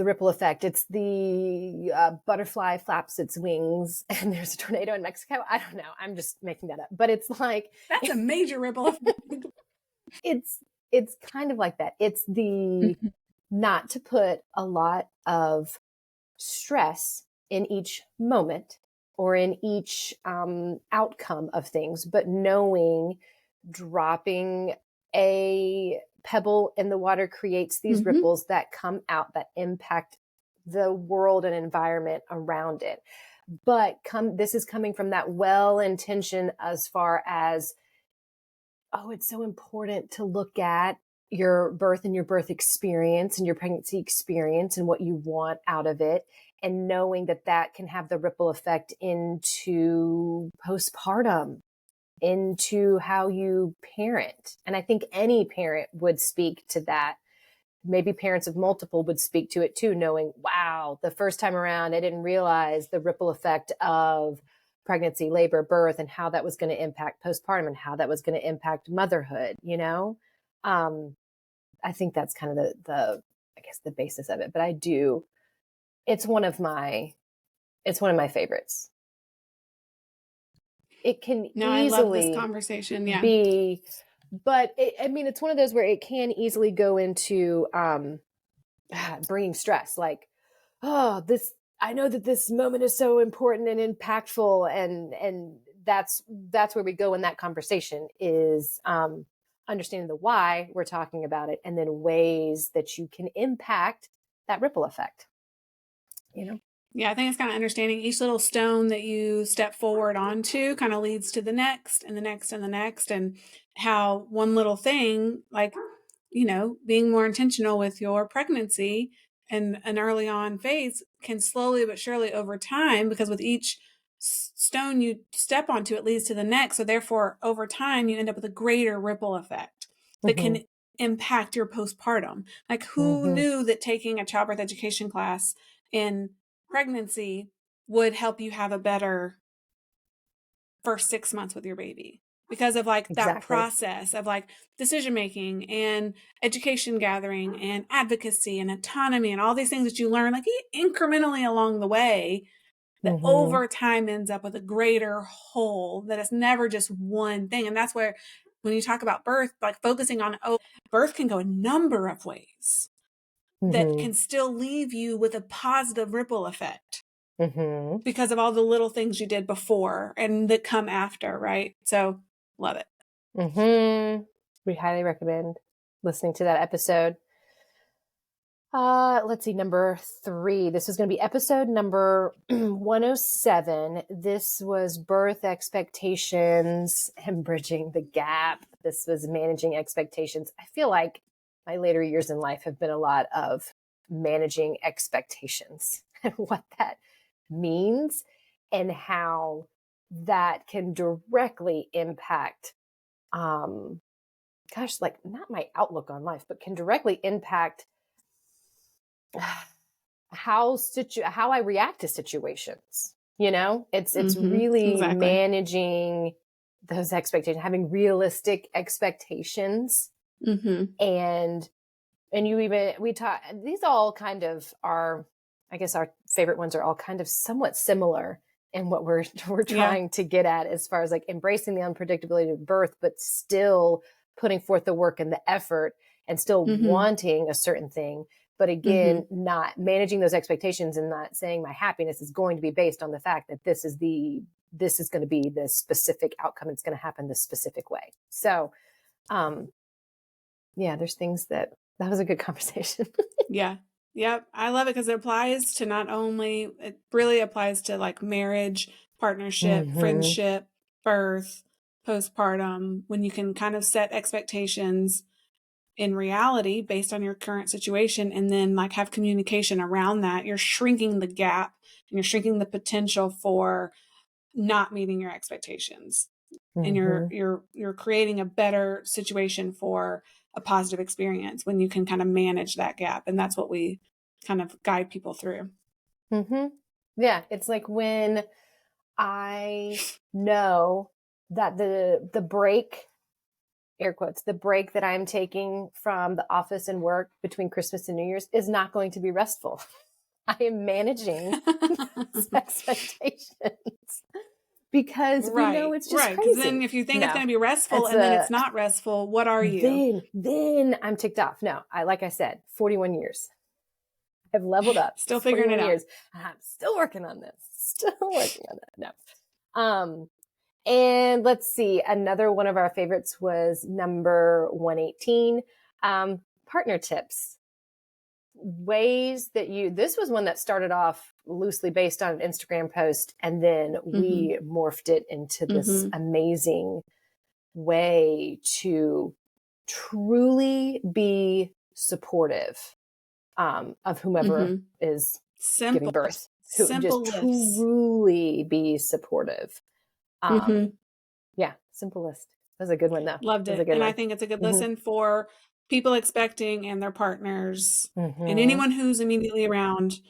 S1: ripple effect. It's the butterfly flaps its wings and there's a tornado in Mexico. I don't know. I'm just making that up. But it's like...
S2: That's a major ripple effect.
S1: It's kind of like that. It's the not to put a lot of stress in each moment or in each outcome of things, but knowing dropping a pebble in the water creates these ripples that come out that impact the world and environment around it. But this is coming from that well-intentioned as far as, it's so important to look at your birth and your birth experience and your pregnancy experience and what you want out of it, and knowing that that can have the ripple effect into postpartum, into how you parent. And I think any parent would speak to that. Maybe parents of multiple would speak to it too, knowing, wow, the first time around, I didn't realize the ripple effect of pregnancy, labor, birth, and how that was going to impact postpartum and how that was going to impact motherhood, you know? I think that's kind of I guess the basis of it, but it's one of my favorites. It can
S2: I love this
S1: easily
S2: conversation. Yeah.
S1: be, but it's one of those where it can easily go into, bringing stress. Like, oh, I know that this moment is so important and impactful. And that's where we go in that conversation is, understanding the why we're talking about it, and then ways that you can impact that ripple effect, you know?
S2: Yeah, I think it's kind of understanding each little stone that you step forward onto kind of leads to the next and the next and the next, and how one little thing, like, being more intentional with your pregnancy and an early on phase can slowly but surely over time, because with each stone you step onto, it leads to the next. So therefore, over time, you end up with a greater ripple effect that
S1: Mm-hmm.
S2: can impact your postpartum. Like, who
S1: Mm-hmm.
S2: knew that taking a childbirth education class in pregnancy would help you have a better first 6 months with your baby, because of like that
S1: Exactly.
S2: process of like decision making and education gathering and advocacy and autonomy and all these things that you learn like incrementally along the way, that
S1: Mm-hmm.
S2: over time ends up with a greater whole, that it's never just one thing. And that's where, when you talk about birth, like focusing on, birth can go a number of ways that
S1: Mm-hmm.
S2: can still leave you with a positive ripple effect.
S1: Mm-hmm.
S2: Because of all the little things you did before and that come after, right? So love it.
S1: Mm-hmm. We highly recommend listening to that episode. Let's see, number 3. This was going to be episode number 107. This was birth expectations and bridging the gap. This was managing expectations. I feel like my later years in life have been a lot of managing expectations and what that means and how that can directly impact, like not my outlook on life, but can directly impact how I react to situations. It's really
S2: Exactly.
S1: managing those expectations, having realistic expectations. And we talk, these all kind of are, I guess our favorite ones are all kind of somewhat similar in what we're trying to get at, as far as like embracing the unpredictability of birth, but still putting forth the work and the effort and still wanting a certain thing. But again, not managing those expectations and not saying my happiness is going to be based on the fact that this is going to be the specific outcome. It's going to happen this specific way. So, there's things that was a good conversation.
S2: Yeah. Yep. I love it because it really applies to like marriage, partnership, friendship, birth, postpartum, when you can kind of set expectations in reality based on your current situation, and then like have communication around that. You're shrinking the gap and you're shrinking the potential for not meeting your expectations. And you're creating a better situation for a positive experience when you can kind of manage that gap. And that's what we kind of guide people through.
S1: Yeah. It's like when I know that the break, air quotes, the break that I'm taking from the office and work between Christmas and New Year's is not going to be restful. I am managing expectations because we know it's just crazy.
S2: Because then if you think it's going to be restful and then it's not restful, what are you?
S1: Then I'm ticked off. No, like I said, 41 years. I've leveled up.
S2: Still figuring it out.
S1: I'm still working on this. No. And let's see, another one of our favorites was number 118, partner tips. Ways that this was one that started off loosely based on an Instagram post, and then we morphed it into this amazing way to truly be supportive of whomever is giving birth.
S2: Simple
S1: Just
S2: lifts.
S1: truly be supportive. Yeah, simple list. That was a good one, though.
S2: Loved it. And I think it's a good listen for people expecting and their partners and anyone who's immediately around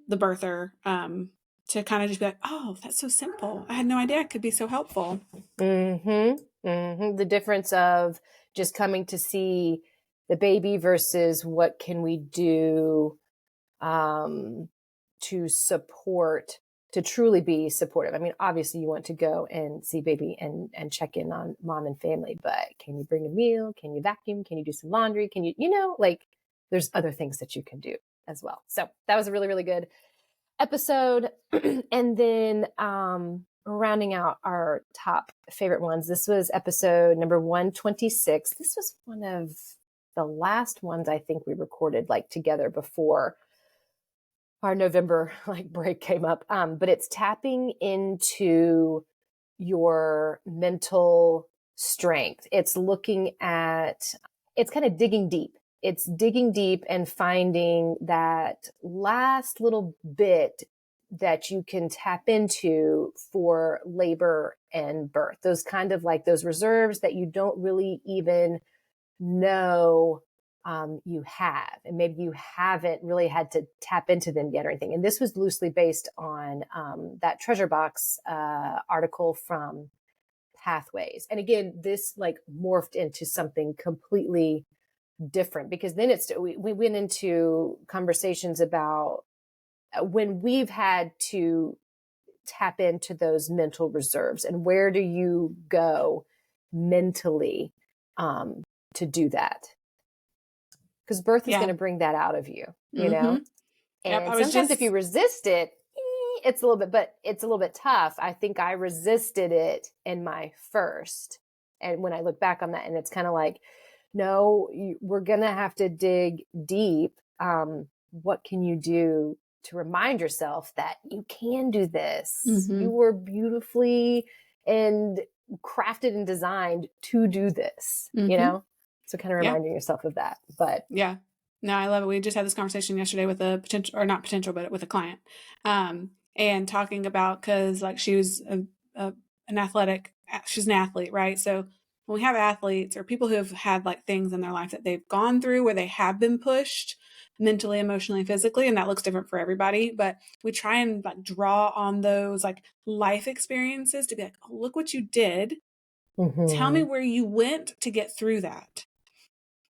S2: the birther, to kind of just be like, oh, that's so simple. I had no idea it could be so helpful.
S1: The difference of just coming to see the baby versus what can we do to support, to truly be supportive. I mean, obviously you want to go and see baby and check in on mom and family, but can you bring a meal? Can you vacuum? Can you do some laundry? Can you, like there's other things that you can do as well. So that was a really, really good episode. And then rounding out our top favorite ones, this was episode number 126. This was one of the last ones I think we recorded together before our November break came up. But it's tapping into your mental strength. It's looking at, it's kind of digging deep. It's digging deep and finding that last little bit that you can tap into for labor and birth. Those kind of those reserves that you don't really even know you have, and maybe you haven't really had to tap into them yet or anything. And this was loosely based on that Treasure Box article from Pathways. And again, this morphed into something completely different, because then we went into conversations about when we've had to tap into those mental reserves, and where do you go mentally to do that? Because birth is going to bring that out of you, you know? And sometimes if you resist it, it's a little bit tough. I think I resisted it in my first. And when I look back on that, and it's kind of no, we're going to have to dig deep. What can you do to remind yourself that you can do this? You were beautifully and crafted and designed to do this, you know? So kind of reminding yourself of that. But
S2: yeah, no, I love it. We just had this conversation yesterday with a potential, or not potential, but with a client, and talking about, cause she was an athletic, she's an athlete, right? So when we have athletes or people who have had things in their life that they've gone through where they have been pushed mentally, emotionally, physically, and that looks different for everybody, but we try and draw on those life experiences to be oh, look what you did. Tell me where you went to get through that.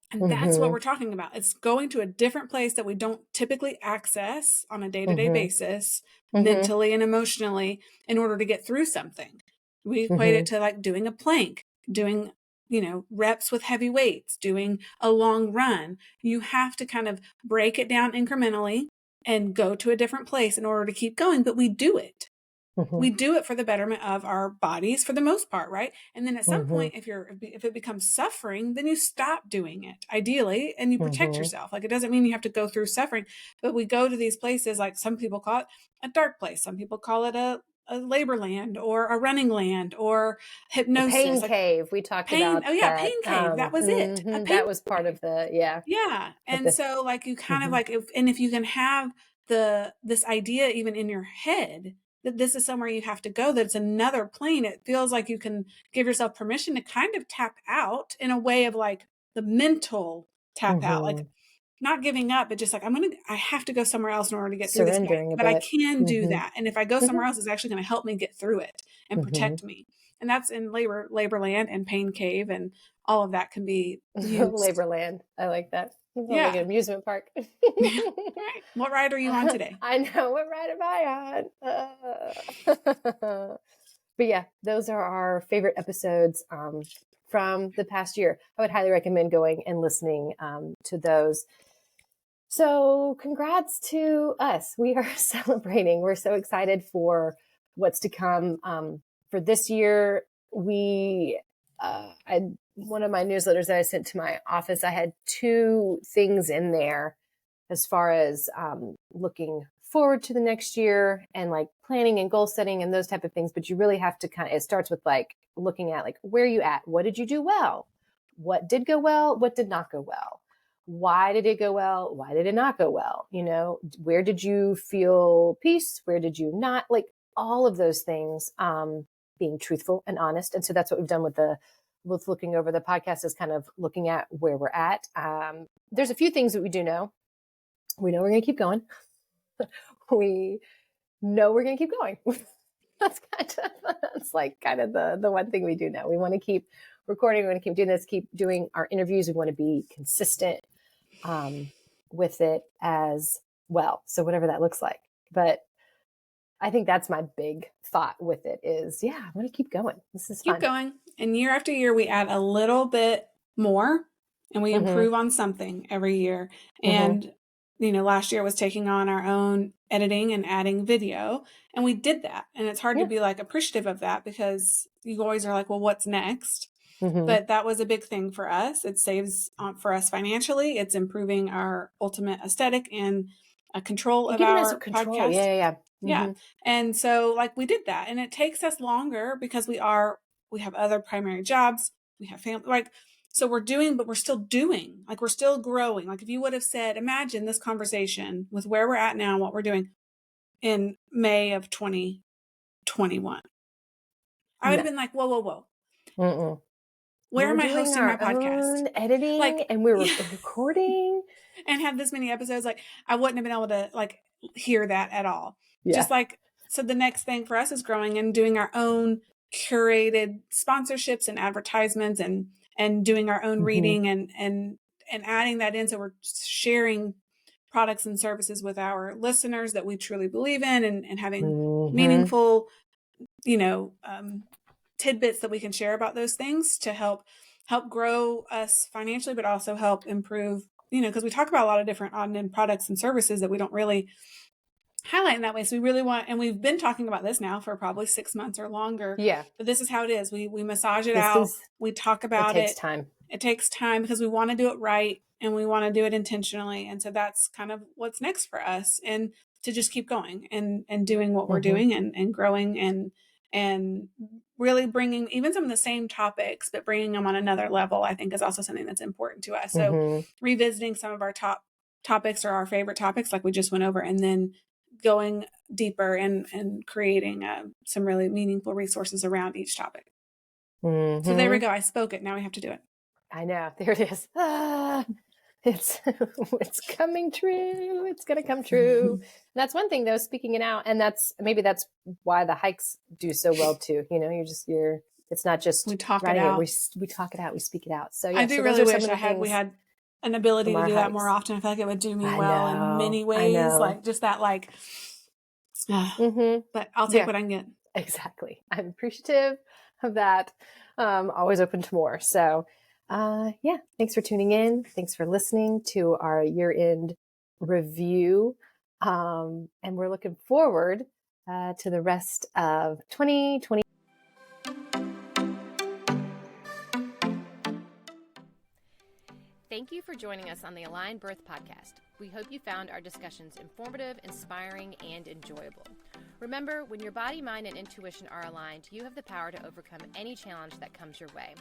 S2: And that's what we're talking about. It's going to a different place that we don't typically access on a day-to-day basis, mentally and emotionally, in order to get through something. We equate it to doing a plank, doing, reps with heavy weights, doing a long run. You have to kind of break it down incrementally and go to a different place in order to keep going. But we do it. We do it for the betterment of our bodies for the most part, right? And then at some point, if it becomes suffering, then you stop doing it, ideally, and you protect yourself. It doesn't mean you have to go through suffering, but we go to these places, some people call it a dark place. Some people call it a labor land or a running land or hypnosis.
S1: Pain cave. We talked about
S2: that. Pain cave. That was it.
S1: That was part of the,
S2: Yeah. And so you kind of if you can have this idea even in your head that this is somewhere you have to go, that it's another plane, it feels like you can give yourself permission to kind of tap out in a way of the mental tap out, not giving up, but just I have to go somewhere else in order to get through this way, but I can do that. And if I go somewhere else, it's actually going to help me get through it and protect me. And that's in labor land and pain cave, and all of that can be used.
S1: Labor land. I like that. Like an amusement park.
S2: Right. What ride are you on today?
S1: I know. What ride am I on? But yeah, those are our favorite episodes from the past year. I would highly recommend going and listening to those. So congrats to us. We are celebrating. We're so excited for what's to come. For this year, one of my newsletters that I sent to my office, I had 2 things in there as far as looking forward to the next year and planning and goal setting and those type of things. But you really have to it starts with looking at where you at, what did you do well, what did go well, what did not go well. Why did it go well? Why did it not go well? Where did you feel peace? Where did you not? Like all of those things, being truthful and honest. And so that's what we've done with looking over the podcast, is kind of looking at where we're at. There's a few things that we do know. We know we're going to keep going. We know we're going to keep going. That's kind of the one thing we do know. We want to keep recording. We want to keep doing this, keep doing our interviews. We want to be consistent with it as well. So whatever that looks like. But I think that's my big thought with it is, I want to keep going. This is fun.
S2: Keep going. And year after year, we add a little bit more and we improve on something every year. And, last year was taking on our own editing and adding video. And we did that. And it's hard to be like appreciative of that because you always are like, well, what's next? But that was a big thing for us. It saves for us financially. It's improving our ultimate aesthetic and control of our podcast. Yeah. And so like we did that, and it takes us longer because we have other primary jobs. We have family, so we're doing, but we're still doing, we're still growing. Like if you would have said, imagine this conversation with where we're at now and what we're doing in May of 2021. I would have been like, whoa. Where am I hosting my podcast?
S1: Editing, and we're recording.
S2: And have this many episodes. I wouldn't have been able to hear that at all.
S1: Yeah.
S2: So the next thing for us is growing and doing our own curated sponsorships and advertisements and doing our own reading and adding that in. So we're sharing products and services with our listeners that we truly believe in and having meaningful, tidbits that we can share about those things to help grow us financially, but also help improve, because we talk about a lot of different on-end products and services that we don't really highlight in that way. So we really want, and we've been talking about this now for probably 6 months or longer.
S1: Yeah.
S2: But this is how it is. We massage it out. We talk about it.
S1: It takes time.
S2: It takes time because we want to do it right and we want to do it intentionally. And so that's kind of what's next for us, and to just keep going and doing what we're doing and growing and really bringing even some of the same topics, but bringing them on another level, I think is also something that's important to us. So revisiting some of our top topics or our favorite topics, like we just went over, and then going deeper and creating some really meaningful resources around each topic. So there we go. I spoke it. Now we have to do it.
S1: I know. There it is. It's coming true. It's going to come true. That's one thing though, speaking it out. And that's why the hikes do so well too. It's not just
S2: we talk it out.
S1: We talk it out. We speak it out. So
S2: I do really wish we had an ability to do that more often. I feel like it would do me well in many ways. But I'll take what I can get.
S1: Exactly. I'm appreciative of that. Always open to more. So thanks for tuning in. Thanks for listening to our year-end review. And we're looking forward to the rest of 2020. Thank you for joining us on the Aligned Birth Podcast. We hope you found our discussions informative, inspiring, and enjoyable. Remember, when your body, mind, and intuition are aligned, you have the power to overcome any challenge that comes your way.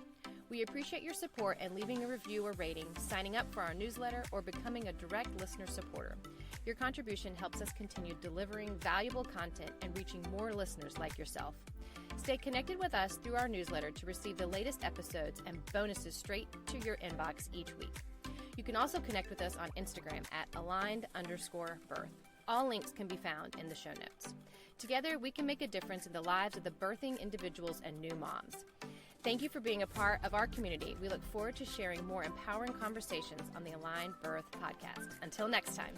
S1: We appreciate your support and leaving a review or rating, signing up for our newsletter, or becoming a direct listener supporter. Your contribution helps us continue delivering valuable content and reaching more listeners like yourself. Stay connected with us through our newsletter to receive the latest episodes and bonuses straight to your inbox each week. You can also connect with us on Instagram at aligned_birth. All links can be found in the show notes. Together, we can make a difference in the lives of the birthing individuals and new moms. Thank you for being a part of our community. We look forward to sharing more empowering conversations on the Aligned Birth Podcast. Until next time.